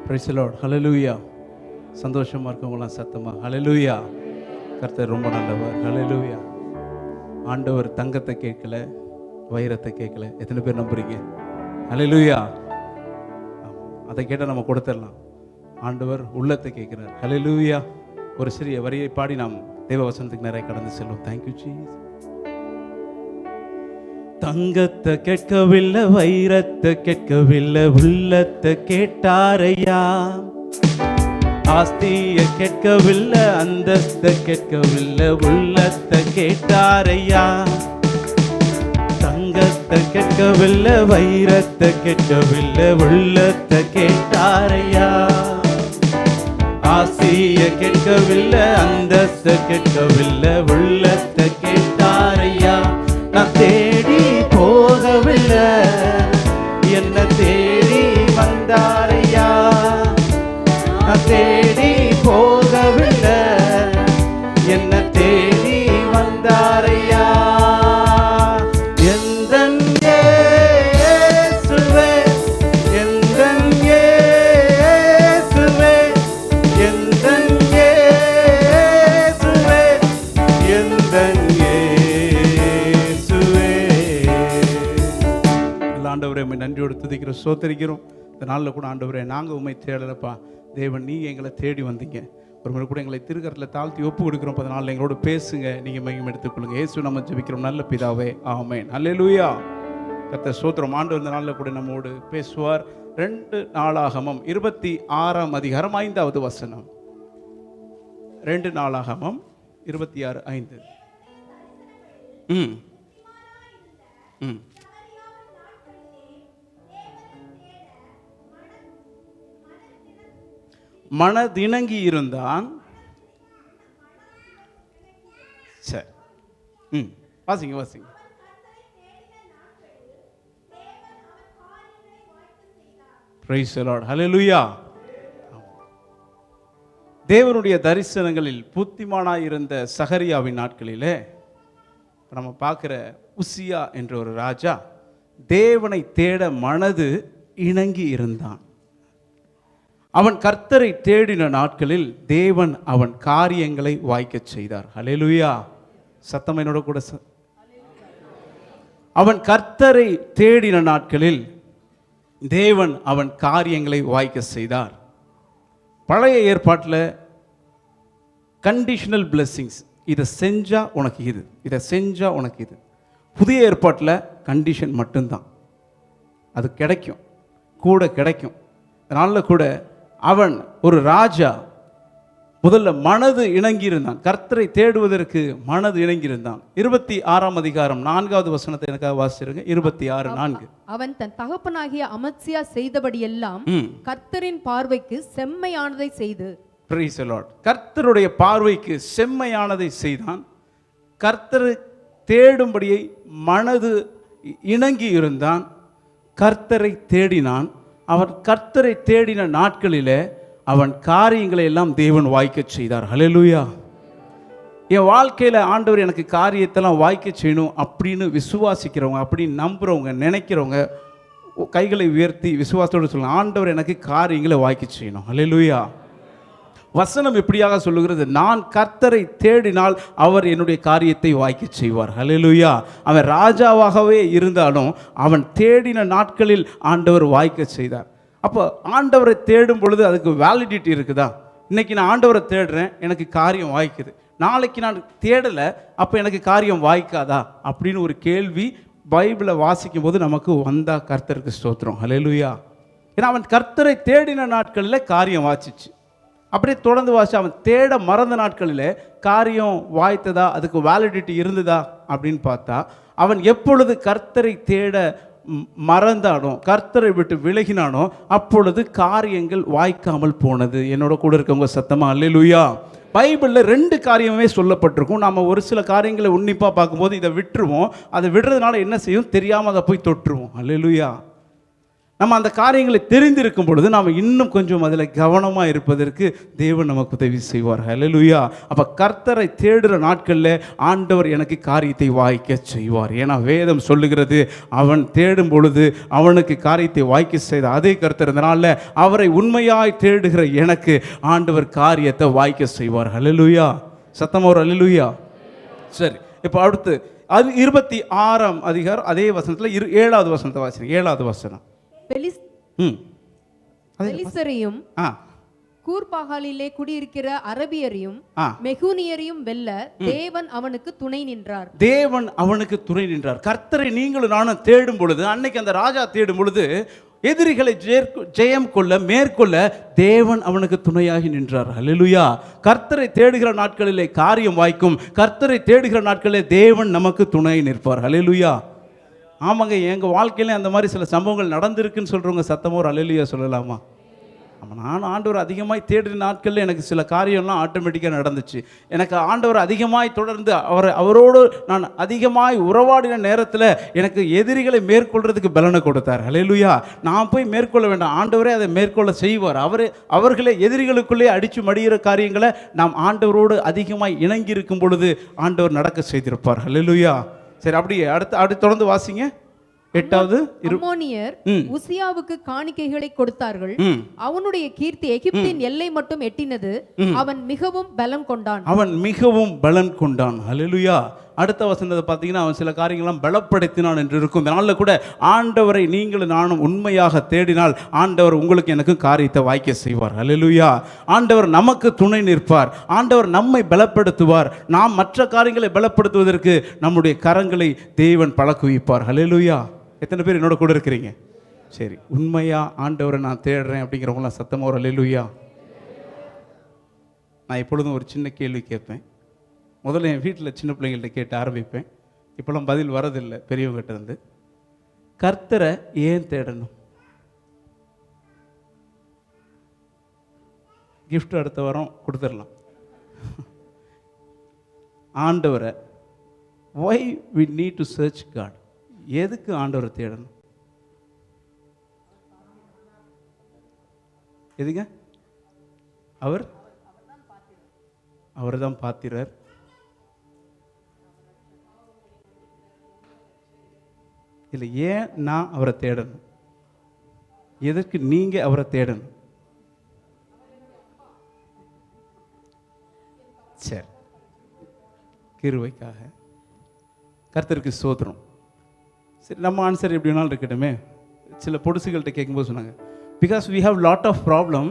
Price the Lord. ஹல்லேலூயா. சந்தோஷமாக இருக்கவங்களாம் சத்தமாக ஹல்லேலூயா. கர்த்தர் ரொம்ப நல்லவர். ஹல்லேலூயா. ஆண்டவர் தங்கத்தை கேட்கல, வைரத்தை கேட்கல. எத்தனை பேர் நம்புறீங்க? ஹல்லேலூயா. அதை கேட்டால் நம்ம கொடுத்துடலாம். ஆண்டவர் உள்ளத்தை கேட்கிறார். ஹல்லேலூயா. ஒரு சிறிய வரியை பாடி நாம் தேவ வசனத்துக்கு நிறைய கடந்து செல்வோம். Thank you Jesus. தங்கத்தை கேட்கவில்லை, வைரத்தை கேட்கவில்லை, உள்ளத்தை கேட்டாரையா. ஆஸ்தியை கேட்கவில்லை, அந்தஸ்தை கேட்கவில்லை, உள்ளத்தை கேட்டாரையா. தங்கத்தை கேட்கவில்லை, வைரத்தை கேட்கவில்லை, உள்ளத்தை கேட்டாரையா. ஆசியை கேட்கவில்லை, அந்தஸ்தை கேட்கவில்லை, உள்ளத்தை கேட்டாரையா. நான் தேடி போகவில்லை, என்ன தேடி வந்தாரையா. நான் தேடி போகவில்லை, என்ன தேடி வந்தாரையா. எந்தன் இயேசுவே, எந்தன் இயேசுவே, எந்தன் இயேசுவே, எந்தன் இயேசுவே. ஆண்டவரே உம்மை நன்றியோடு துதிக்கிறோம், ஸ்தோத்திரிக்கிறோம். இந்த நாளில் கூட ஆண்டவரே நாங்கள் உம்மை தேடலப்பா. தேவன் நீங்கள் எங்களை தேடி வந்தீங்க. ஒரு முறை கூட எங்களை திருக்கரத்தில் தாழ்த்தி ஒப்பு கொடுக்குறோம். 10 நாளில் எங்களோட பேசுங்க, நீங்கள் மையம் எடுத்துக்கொள்ளுங்க. இயேசு நம்ம ஜெபிக்கிறோம் நல்ல பிதாவே, ஆமென். அல்லேலூயா. கர்த்தர் ஸ்தோத்திரம். ஆண்டவர் இந்த நாளில் கூட நம்மோடு பேசுவார். 2 நாளாகமம் 26ஆம் அதிகாரம் 5வது வசனம். 2 நாளாகமம் 26:5. மனதிணங்கி இருந்தான். சரி, வாசிங்க வாசிங்க. Praise the Lord. ஹல்லேலூயா. தேவனுடைய தரிசனங்களில் புத்திமானாய் இருந்த சகரியாவின் நாட்களிலே நம்ம பார்க்கிற உசியா என்ற ஒரு ராஜா தேவனை தேட மனது இணங்கி இருந்தான். அவன் கர்த்தரை தேடின நாட்களில் தேவன் அவன் காரியங்களை வாய்க்கச் செய்தார். ஹல்லேலூயா. சத்தம் என்னோட கூட. அவன் கர்த்தரை தேடின நாட்களில் தேவன் அவன் காரியங்களை வாய்க்க செய்தார். பழைய ஏற்பாட்டில் கண்டிஷனல் பிளெஸ்ஸிங்ஸ், இதை செஞ்சா உனக்கு இது, இதை செஞ்சா உனக்கு இது. புதிய ஏற்பாட்டில் கண்டிஷன் மட்டும்தான், அது கிடைக்கும், கூட கிடைக்கும். அதனால கூட அவன் ஒரு ராஜா முதல்ல மனது இணங்கியிருந்தான். கர்த்தரை தேடுவதற்கு மனது இணங்கியிருந்தான். 26ஆம் அதிகாரம் 4வது வசனத்தை எனக்காக வாசிச்சிருங்க. 26:4. அவன் தன் தகப்பனாகிய அமத்சியா செய்தபடியெல்லாம் கர்த்தரின் பார்வைக்கு செம்மையானதை செய்து. Price the Lord. கர்த்தருடைய பார்வைக்கு செம்மையானதை செய்தான். கர்த்தரை தேடும்படியை மனது இணங்கி இருந்தான். கர்த்தரை தேடினான். அவன் கர்த்தரை தேடின நாட்களிலே அவன் காரியங்களை எல்லாம் தேவன் வாய்க்க செய்தார். ஹல்லேலூயா. என் வாழ்க்கையில் ஆண்டவர் எனக்கு காரியத்தெல்லாம் வாய்க்க செய்யணும் அப்படின்னு விசுவாசிக்கிறவங்க, அப்படின்னு நம்புகிறவங்க, நினைக்கிறவங்க கைகளை உயர்த்தி விசுவாசத்தோடு சொல்லணும், ஆண்டவர் எனக்கு காரியங்களை வாய்க்க செய்யணும். ஹல்லேலூயா. வசனம் எப்படியாக சொல்லுகிறது? நான் கர்த்தரை தேடினால் அவர் என்னுடைய காரியத்தை வாய்க்க செய்வார். ஹல்லேலூயா. அவன் ராஜாவாகவே இருந்தாலும் அவன் தேடின நாட்களில் ஆண்டவர் வாய்க்க செய்தார். அப்போ ஆண்டவரை தேடும் பொழுது அதுக்கு வேலிடிட்டி இருக்குதா? இன்னைக்கு நான் ஆண்டவரை தேடுறேன், எனக்கு காரியம் வாய்க்குது. நாளைக்கு நான் தேடலை, அப்போ எனக்கு காரியம் வாய்க்காதா அப்படின்னு ஒரு கேள்வி பைபிளை வாசிக்கும் போது நமக்கு வந்தா கர்த்தருக்கு ஸ்தோத்திரம். ஹல்லேலூயா. ஏன்னா அவன் கர்த்தரை தேடின நாட்களில் காரியம் வாய்ச்சிச்சு. அப்படியே தொடர்ந்து வாசி அவன் தேட மறந்த நாட்களில் காரியம் வாய்த்ததா, அதுக்கு வேலிடிட்டி இருந்ததா அப்படின்னு பார்த்தா, அவன் எப்பொழுது கர்த்தரை தேட மறந்தானோ, கர்த்தரை விட்டு விலகினானோ, அப்பொழுது காரியங்கள் வாய்க்காமல் போனது. என்னோட கூட இருக்கவங்க சத்தமா அல்லேலூயா. பைபிளில் 2 காரியமே சொல்லப்பட்டிருக்கும். நாம் ஒரு சில காரியங்களை உன்னிப்பாக பார்க்கும்போது இதை விட்டுருவோம். அதை விடுறதுனால என்ன செய்யும் தெரியாமல் அதை போய் தொட்டுருவோம். அல்லேலூயா. நம்ம அந்த காரியங்களை தெரிந்திருக்கும் பொழுது நாம் இன்னும் கொஞ்சம் அதில் கவனமாக இருப்பதற்கு தேவன் நமக்கு உதவி செய்வார். ஹல்லேலூயா. அப்போ கர்த்தரை தேடுகிற நாட்களில் ஆண்டவர் எனக்கு காரியத்தை வாய்க்க செய்வார். ஏன்னா வேதம் சொல்லுகிறது, அவன் தேடும் பொழுது அவனுக்கு காரியத்தை வாய்க்க செய்த அதே கர்த்தர். இதனால அவரை உண்மையாய் தேடுகிற எனக்கு ஆண்டவர் காரியத்தை வாய்க்க செய்வார். ஹல்லேலூயா. சத்தமா ஒரு ஹல்லேலூயா. சரி, இப்போ அடுத்து அது 26ஆம் அதிகாரம் அதே வசனத்தில் 7வது வசனத்தை வாசிங்க. 7வது வசனம். பெலிஸ்தரையும் கூர்பாகாலிலே குடியிருக்கிற அரபியரையும் மெகுனியரையும் வெல்ல தேவன் அவனுக்கு துணை நின்றார். தேவன் அவனுக்கு துணை நின்றார். கர்த்தரை நீங்களும் நானும் தேடும் பொழுது, அன்னைக்கு அந்த ராஜா தேடும் பொழுது எதிரிகளை ஜெயம் கொள்ள மேற்கொள்ள தேவன் அவனுக்கு துணையாகி நின்றார். ஹல்லேலூயா. கர்த்தரை தேடுகிற நாட்களிலே காரியம் வாய்க்கும். கர்த்தரை தேடுகிற நாட்களிலே தேவன் நமக்கு துணை நிற்பார். ஹல்லேலூயா. ஆமாங்க, எங்கள் வாழ்க்கையிலே அந்த மாதிரி சில சம்பவங்கள் நடந்திருக்குன்னு சொல்கிறவங்க சத்தமாக ஒரு ஹல்லேலூயா சொல்லலாமா? ஆமாம், நானும் ஆண்டவர் அதிகமாக தேடின நாட்களில் எனக்கு சில காரியம்லாம் ஆட்டோமேட்டிக்காக நடந்துச்சு. எனக்கு ஆண்டவர் அதிகமாய் தொடர்ந்து அவரோடு நான் அதிகமாய் உறவாடின நேரத்தில் எனக்கு எதிரிகளை மேற்கொள்கிறதுக்கு பலனை கொடுத்தார். ஹல்லேலூயா. நான் போய் மேற்கொள்ள வேண்டாம், ஆண்டவரே அதை மேற்கொள்ள செய்வார். அவர்களே எதிரிகளுக்குள்ளே அடித்து மடிகிற காரியங்களை நாம் ஆண்டவரோடு அதிகமாய் இணங்கி இருக்கும் பொழுது ஆண்டவர் நடக்க செய்திருப்பார். ஹல்லேலூயா. சரி, அப்படியே அடுத்து தொடர்ந்து வாசிங்க. 8வது. அம்மோனியர் உசியாவுக்கு காணிக்கைகளை கொடுத்தார்கள். அவனுடைய கீர்த்தி எகிப்தின் எல்லை மட்டும் எட்டினது. அவன் மிகவும் பலம் கொண்டான். ஹல்லேலூயா. அடுத்த வசனத்தை பார்த்தீங்கன்னா, அவன் சில காரியங்கள்லாம் பலப்படுத்தினான் என்று இருக்கும். இந்த நாளில் கூட ஆண்டவரை நீங்களும் நானும் உண்மையாக தேடினால் ஆண்டவர் உங்களுக்கு எனக்கு காரியத்தை வாய்க்க செய்வார். ஹல்லேலூயா. ஆண்டவர் நமக்கு துணை நிற்பார். ஆண்டவர் நம்மை பலப்படுத்துவார். நாம் மற்ற காரியங்களை பலப்படுத்துவதற்கு நம்முடைய கரங்களை தேவன் பழக்குவிப்பார். ஹல்லேலூயா. எத்தனை பேர் என்னோட கூட இருக்கிறீங்க? சரி, உண்மையா ஆண்டவரை நான் தேடுறேன் அப்படிங்கிறவங்களாம் சத்தமாக ஒரு ஹல்லேலூயா. நான் எப்பொழுதும் ஒரு சின்ன கேள்வி கேட்பேன். முதல்ல என் வீட்டில் சின்ன பிள்ளைங்கள்ட்ட கேட்டு ஆரம்பிப்பேன். இப்போலாம் பதில் வரதில்லை பெரியவங்ககிட்ட இருந்து. கர்த்தரை ஏன் தேடணும்? கிஃப்ட் அடுத்த வாரம் கொடுத்துடலாம். ஆண்டவரை why we need to search God? எதுக்கு ஆண்டவரை தேடணும்? எதுங்க? அவர் தான் பாத்திரர். இல்லை, ஏன் நான் அவரை தேடணும்? எதற்கு நீங்க அவரை தேடணும்? சரி, கிருபைக்காக. கர்த்தருக்கு ஸ்தோத்திரம். சரி, நம்ம ஆன்சர் எப்படி வேணாலும் இருக்கட்டுமே. சில பொடுசுகள்கிட்ட கேட்கும்போது சொன்னாங்க, because we have lot of problem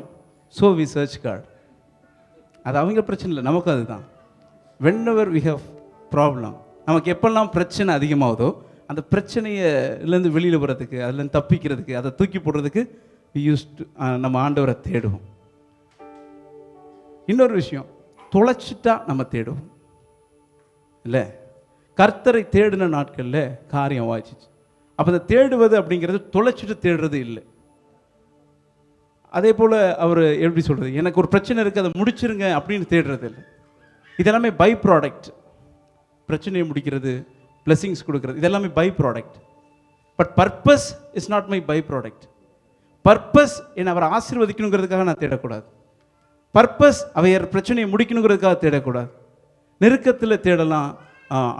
so we search God. அது அவங்க பிரச்சனை இல்லை, நமக்கும் அதுதான். வென்எவர் வி ஹவ் ப்ராப்ளம், நமக்கு எப்பெல்லாம் பிரச்சனை அதிகமாகுதோ அந்த பிரச்சனையிலேருந்து வெளியில் வர்றதுக்கு, அதுலேருந்து தப்பிக்கிறதுக்கு, அதை தூக்கி போடுறதுக்கு நம்ம ஆண்டவரை தேடுவோம். இன்னொரு விஷயம், தொலைச்சிட்டா நம்ம தேடுவோம் இல்லை. கர்த்தரை தேடின நாட்களில் காரியம் வாய்ச்சிச்சு. அப்போ அதை தேடுவது அப்படிங்கிறது தொலைச்சிட்டு தேடுறது இல்லை. அதே போல் அவர் எப்படி சொல்கிறது, எனக்கு ஒரு பிரச்சனை இருக்குது அதை முடிச்சிருங்க அப்படின்னு தேடுறது இல்லை. இதெல்லாமே பை ப்ராடக்ட். பிரச்சனையை முடிக்கிறது, பிளெஸிங்ஸ் கொடுக்கறது, இதெல்லாமே by product. But purpose is not my by product. Purpose என்னை அவரை ஆசீர்வதிக்கணுங்கிறதுக்காக நான் தேடக்கூடாது. பர்பஸ் அவையர் பிரச்சனையை முடிக்கணுங்கிறதுக்காக தேடக்கூடாது. நெருக்கத்தில் தேடலாம்,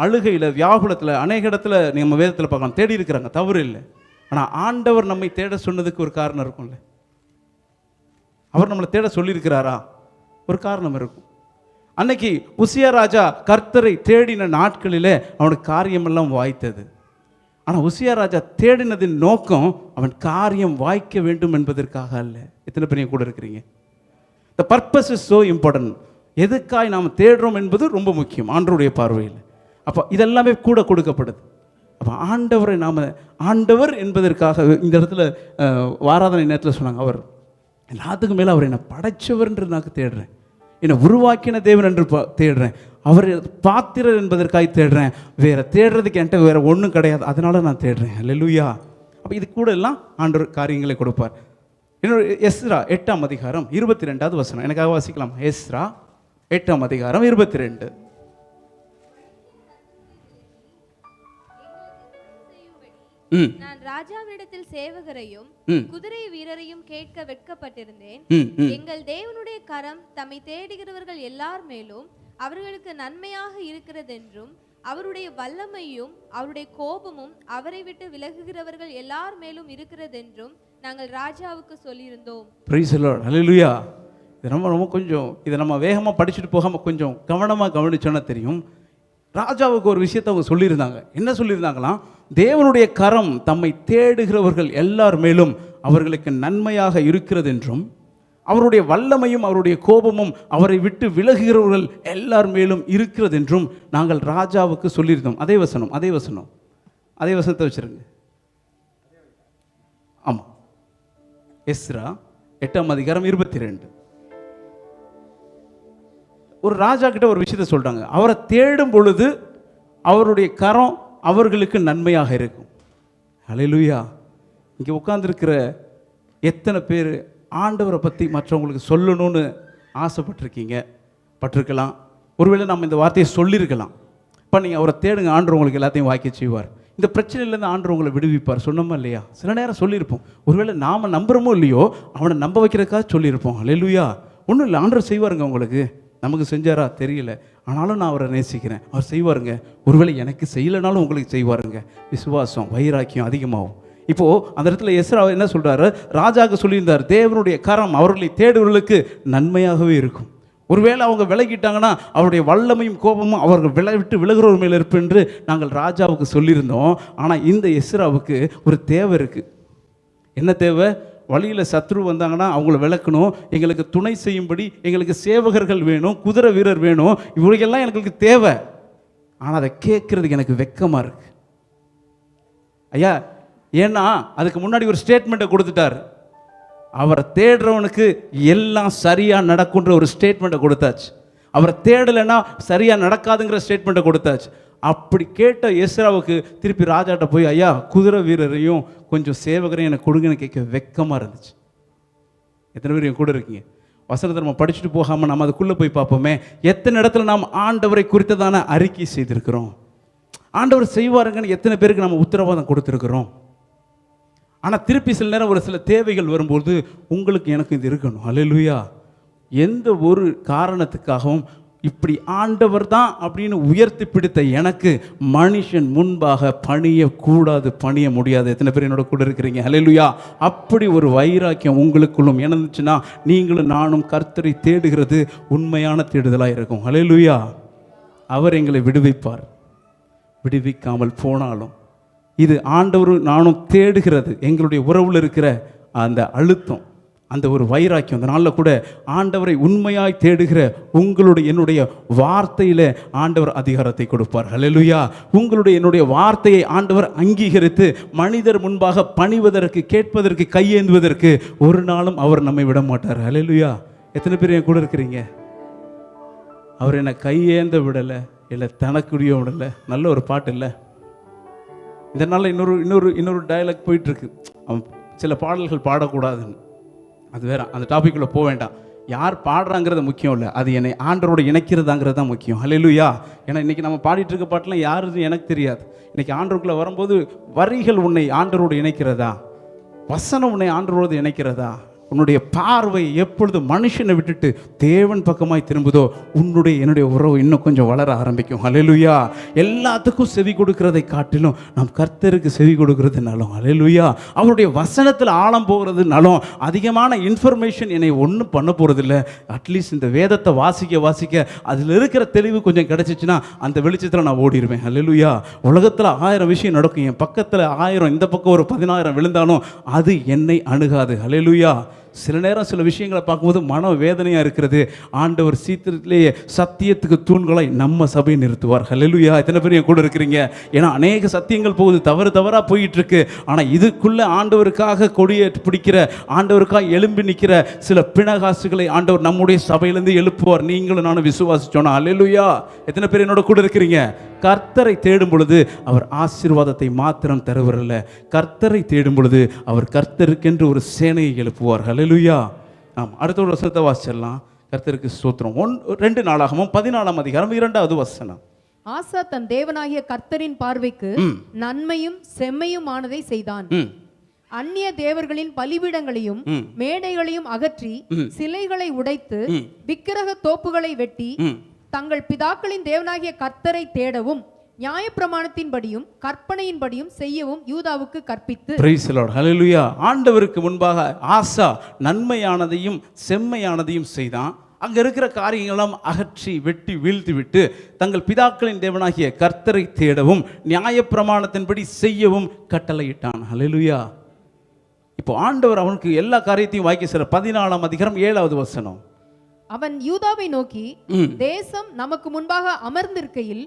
அழுகையில், வியாகுலத்தில், அநேக இடத்துல நம்ம வேதத்தில் பார்க்கலாம் தேடி இருக்கிறாங்க, தவறு இல்லை. ஆனால் ஆண்டவர் நம்மை தேட சொன்னதுக்கு ஒரு காரணம் இருக்கும்ல. அவர் நம்மளை தேட சொல்லியிருக்கிறாரா? ஒரு காரணம் இருக்கும். அன்னைக்கு உசியா ராஜா கர்த்தரை தேடின நாட்களிலே அவனுக்கு காரியமெல்லாம் வாய்த்தது. ஆனால் உசியா ராஜா தேடினதின் நோக்கம் அவன் காரியம் வாய்க்க வேண்டும் என்பதற்காக அல்ல. எத்தனை பேர் கூட இருக்கிறீங்க? The purpose is so important. எதுக்காய் நாம் தேடுறோம் என்பது ரொம்ப முக்கியம் ஆண்டவருடைய பார்வையில். அப்போ இதெல்லாமே கூட கொடுக்கப்படுது. அப்போ ஆண்டவரை நாம் ஆண்டவர் என்பதற்காக இந்த இடத்துல ஆராதனை நேரத்தில் சொன்னாங்க, அவர் எல்லாத்துக்கும் மேலே அவர் என்னை படைச்சவர் என்று நான் தேடுறேன், என்னை உருவாக்கின தேவன் என்று தேடுறேன், அவர் பாத்திரர் என்பதற்காக தேடுறேன், வேறு தேடுறதுக்கு என்கிட்ட வேறு ஒன்றும் கிடையாது, அதனால நான் தேடுறேன். அல்லேலூயா. அப்போ இது கூட எல்லாம் ஆண்டவர் காரியங்களை கொடுப்பார். இன்னொரு எஸ்ரா 8ஆம் அதிகாரம் 22வது வசனம் எனக்காக வாசிக்கலாம். எஸ்ரா 8ஆம் அதிகாரம் 22. ம் நான் ராஜாவினிடத்தில் சேவகரையும் ம் குதிரை வீரரையும் கேட்க வெட்கப்பட்டிருந்தேன். ம் ம் எங்கள் தேவனுடைய கரம் தம்மை தேடுகிறவர்கள் எல்லார் மேலும் அவர்களுக்கு நன்மையாக இருக்கிறதென்றும் அவருடைய வல்லமையும் அவருடைய கோபமும் அவரை விட்டு விலகுகிறவர்கள் எல்லார் மேலும் இருக்கிறதென்றும் நாங்கள் ராஜாவுக்கு சொல்லியிருந்தோம். Praise the Lord. ஹல்லேலூயா. இது ரொம்ப கொஞ்சம் இதை நம்ம வேகமாக படிச்சுட்டு போகாமல் கொஞ்சம் கவனமாக கவனிச்சோன்னா தெரியும். ராஜாவுக்கு ஒரு விஷயத்தை அவங்க சொல்லியிருந்தாங்க. என்ன சொல்லியிருந்தாங்களாம்? தேவனுடைய கரம் தம்மை தேடுகிறவர்கள் எல்லார் மேலும் அவர்களுக்கு நன்மையாக இருக்கிறது என்றும் அவருடைய வல்லமையும் அவருடைய கோபமும் அவரை விட்டு விலகுகிறவர்கள் எல்லார் மேலும் இருக்கிறது என்றும் நாங்கள் ராஜாவுக்கு சொல்லியிருந்தோம். அதே வசனத்தை வச்சிருங்க. ஆமாம், எஸ்ரா 8ஆம் அதிகாரம் 22. ஒரு ராஜா கிட்ட ஒரு விஷயத்தை சொல்றாங்க. அவரை தேடும் பொழுது அவருடைய கரம் அவர்களுக்கு நன்மையாக இருக்கும். ஹல்லேலூயா. இங்கே உட்கார்ந்துருக்கிற எத்தனை பேர் ஆண்டவரை பற்றி மற்றவங்களுக்கு சொல்லணும்னு பட்டிருக்கலாம். ஒருவேளை நம்ம இந்த வார்த்தையை சொல்லியிருக்கலாம். இப்போ நீங்கள் அவரை தேடுங்க, ஆண்டவர் உங்களுக்கு எல்லாத்தையும் வாய்க்க செய்வார். இந்த பிரச்சனையிலேருந்து ஆண்டவர் உங்களை விடுவிப்பார். சொன்னோமா இல்லையா? சில நேரம் சொல்லியிருப்போம். ஒருவேளை நாம் நம்புகிறோமோ இல்லையோ அவனை நம்ப வைக்கிறதுக்காக சொல்லியிருப்போம். ஹல்லேலூயா. ஒன்றும் இல்லை, ஆண்டவர் செய்வாருங்க. உங்களுக்கு நமக்கு செஞ்சாரா தெரியல, ஆனாலும் நான் அவரை நேசிக்கிறேன், அவர் செய்வாருங்க. ஒருவேளை எனக்கு செய்யலைனாலும் உங்களுக்கு செய்வாருங்க. விசுவாசம் வைராக்கியம் அதிகமாகும். இப்போது அந்த இடத்துல எஸ்ரா என்ன சொல்கிறாரு? ராஜாவுக்கு சொல்லியிருந்தார், தேவனுடைய கரம் அவர்களை தேடுவர்களுக்கு நன்மையாகவே இருக்கும். ஒருவேளை அவங்க விலகிட்டாங்கன்னா அவருடைய வல்லமையும் கோபமும் அவர்கள் விட்டு விலகுறவர் மேலே இருப்பு என்று நாங்கள் ராஜாவுக்கு சொல்லியிருந்தோம். ஆனால் இந்த எஸ்ராவுக்கு ஒரு தேவை இருக்குது. என்ன தேவை? வழியில் சத்ரு வந்தாங்கன்னா அவங்கள விளக்கணும், எங்களுக்கு துணை செய்யும்படி எங்களுக்கு சேவகர்கள் வேணும், குதிரை வீரர் வேணும், இவர்களெல்லாம் எங்களுக்கு தேவை. ஆனால் அதை கேட்குறதுக்கு எனக்கு வெக்கமாக இருக்கு ஐயா. ஏன்னா அதுக்கு முன்னாடி ஒரு ஸ்டேட்மெண்ட்டை கொடுத்துட்டார். அவரை தேடுறவனுக்கு எல்லாம் சரியாக நடக்குன்ற ஒரு ஸ்டேட்மெண்ட்டை கொடுத்தாச்சு. அவரை தேடலைன்னா சரியாக நடக்காதுங்கிற ஸ்டேட்மெண்ட்டை கொடுத்தாச்சு. அப்படி கேட்ட எஸ்ராவுக்கு திருப்பி ராஜாட்ட போய், ஐயா குதிரை வீரரையும் கொஞ்சம் சேவகரையும் எனக்கு கொடுங்கன்னு கேட்க வெக்கமாக இருந்துச்சு. எத்தனை பேர் என் கூட இருக்கீங்க? வசனத்தை நம்ம படிச்சுட்டு போகாமல் நம்ம அதுக்குள்ளே போய் பார்ப்போமே. எத்தனை இடத்துல நாம் ஆண்டவரை குறித்ததான அறிக்கை செய்திருக்கிறோம்? ஆண்டவர் செய்வாருங்கன்னு எத்தனை பேருக்கு நம்ம உத்தரவாதம் கொடுத்துருக்குறோம்? ஆனால் திருப்பி சில நேரம் ஒரு சில தேவைகள் வரும்போது உங்களுக்கு எனக்கு இது இருக்கணும். ஹல்லேலூயா. எந்த ஒரு காரணத்துக்காகவும் இப்படி ஆண்டவர் தான் அப்படின்னு உயர்த்தி பிடித்த எனக்கு மனுஷன் முன்பாக பணியக்கூடாது, பணிய முடியாது. எத்தனை பேர் என்னோட கூட இருக்கிறீங்க? ஹல்லேலூயா. அப்படி ஒரு வைராக்கியம் உங்களுக்குள்ளும் இருந்துச்சுன்னா நீங்களும் நானும் கர்த்தரை தேடுகிறது உண்மையான தேடுதலாக இருக்கும். ஹல்லேலூயா. அவர் எங்களை விடுவிப்பார். விடுவிக்காமல் போனாலும் இது ஆண்டவரும் நானும் தேடுகிறது எங்களுடைய உறவில் இருக்கிற அந்த அழுத்தம், அந்த ஒரு வைராக்கியம். அந்த நாளில் கூட ஆண்டவரை உண்மையாய் தேடுகிற உங்களுடைய என்னுடைய வார்த்தையில் ஆண்டவர் அதிகாரத்தை கொடுப்பார். ஹல்லேலூயா. உங்களுடைய என்னுடைய வார்த்தையை ஆண்டவர் அங்கீகரித்து மனிதர் முன்பாக பணிவதற்கு, கேட்பதற்கு, கையேந்துவதற்கு ஒரு நாளும் அவர் நம்மை விட மாட்டார். ஹல்லேலூயா. எத்தனை பேர் என் கூட இருக்கிறீங்க? அவர் என்னை கையேந்த விடலை, இல்லை தனக்குரிய விடலை. நல்ல ஒரு பாட்டு இல்லை? இந்த நாளில் இன்னொரு டயலாக் போயிட்டுருக்கு. அவன் சில பாடல்கள் பாடக்கூடாதுன்னு, அது வேற, அந்த டாபிக்குள்ளே போக வேண்டாம். யார் பாடுறாங்கிறது முக்கியம் இல்லை, அது என்னை ஆண்டவரோட இணைக்கிறதாங்கிறது தான் முக்கியம். ஹல்லேலூயா. ஏன்னா இன்றைக்கி நம்ம பாடிட்டு இருக்க பாட்டெலாம் யாருன்னு எனக்கு தெரியாது. இன்றைக்கி ஆண்டவருக்குள்ளே வரும்போது வரிகள் உன்னை ஆண்டவரோடு இணைக்கிறதா, வசனம் உன்னை ஆண்டவரோடு இணைக்கிறதா, உன்னுடைய பார்வை எப்பொழுது மனுஷனை விட்டுட்டு தேவன் பக்கமாய் திரும்புதோ என்னுடைய உறவு இன்னும் கொஞ்சம் வளர ஆரம்பிக்கும். ஹல்லேலூயா. எல்லாத்துக்கும் செவி கொடுக்கிறதை காட்டிலும் நாம் கர்த்தருக்கு செவி கொடுக்கிறதுனாலும், ஹல்லேலூயா, அவருடைய வசனத்தில் ஆழம் போகிறதுனாலும் அதிகமான இன்ஃபர்மேஷன் என்னை ஒன்றும் பண்ண போகிறதில்ல. அட்லீஸ்ட் இந்த வேதத்தை வாசிக்க அதில் இருக்கிற தெளிவு கொஞ்சம் கிடச்சிச்சின்னா அந்த வெளிச்சத்தில் நான் ஓடிடுவேன். ஹல்லேலூயா. உலகத்தில் 1000 விஷயம் நடக்கும், என் பக்கத்தில் 1000, இந்த பக்கம் ஒரு 10,000 விழுந்தாலும் அது என்னை அணுகாது. ஹல்லேலூயா. சில நேரம் சில விஷயங்களை பார்க்கும்போது மன வேதனையாக இருக்கிறது. ஆண்டவர் சீக்கிரத்திலேயே சத்தியத்துக்கு தூண்களை நம்ம சபையை நிறுத்துவார். ஹல்லேலூயா. எத்தனை பேர் என் கூட இருக்கிறீங்க? ஏன்னா அநேக சத்தியங்கள் போகுது, தவறாக போயிட்டு இருக்கு. ஆனால் இதுக்குள்ளே ஆண்டவருக்காக கொடியை பிடிக்கிற, ஆண்டவருக்காக எழும்பி நிற்கிற சில பிணகாசுகளை ஆண்டவர் நம்முடைய சபையிலேருந்து எழுப்புவார். நீங்களும் நானும் விசுவாசிச்சோன்னா. ஹல்லேலூயா. எத்தனை பேர் என்னோட கூட இருக்கிறீங்க? கர்த்தரை தேடும் பொழுது அவர் ஆசீர்வாதத்தை மாத்திரம் தருவரல்ல, கர்த்தரை தேடும் பொழுது அவர் கர்த்தருக்கென்று ஒரு சேனையை எழுப்புவார். ஹல்லேலூயா. அடுத்த ஒரு வசனத்தை வாசிச்சிடலாம். கர்த்தருக்கு ஸ்தோத்திரம். 2 நாளாகமம் 14ஆம் அதிகாரம் 2வது வசனம். ஆசா தன் தேவனாகிய கர்த்தரின் பார்வைக்கு நன்மையும் செம்மையுமானதை செய்தான். அந்நிய தேவர்களின் பலிபீடங்களையும் மேடைகளையும் அகற்றி சிலைகளை உடைத்து விக்கிரக தோப்புகளை வெட்டி தங்கள் பிதாக்களின் தேவனாகிய கர்த்தரை தேடவும் நியாயப்பிரமாணத்தின்படியும் கற்பனையின்படியும் செய்யவும் யூதாவுக்கு கற்பித்து. பிரைஸ் தி லார்ட், ஹல்லேலூயா. ஆண்டவருக்கு முன்பாக ஆசா நன்மையானதையும் செம்மையானதையும் செய்தான். அங்க இருக்கிற காரியங்களும் அகற்றி வெட்டி வீழ்த்தி விட்டு தங்கள் பிதாக்களின் தேவனாகிய கர்த்தரை தேடவும் நியாயப்பிரமாணத்தின்படி செய்யவும் கட்டளையிட்டான். ஹல்லேலூயா. இப்போ ஆண்டவர் அவனுக்கு எல்லா காரியத்தையும் வாக்கி சொல்ற 14ஆம் அதிகாரம் 7வது வசனம். அவன் யூதாவை நோக்கி, தேசம் நமக்கு முன்பாக அமர்ந்திருக்கையில்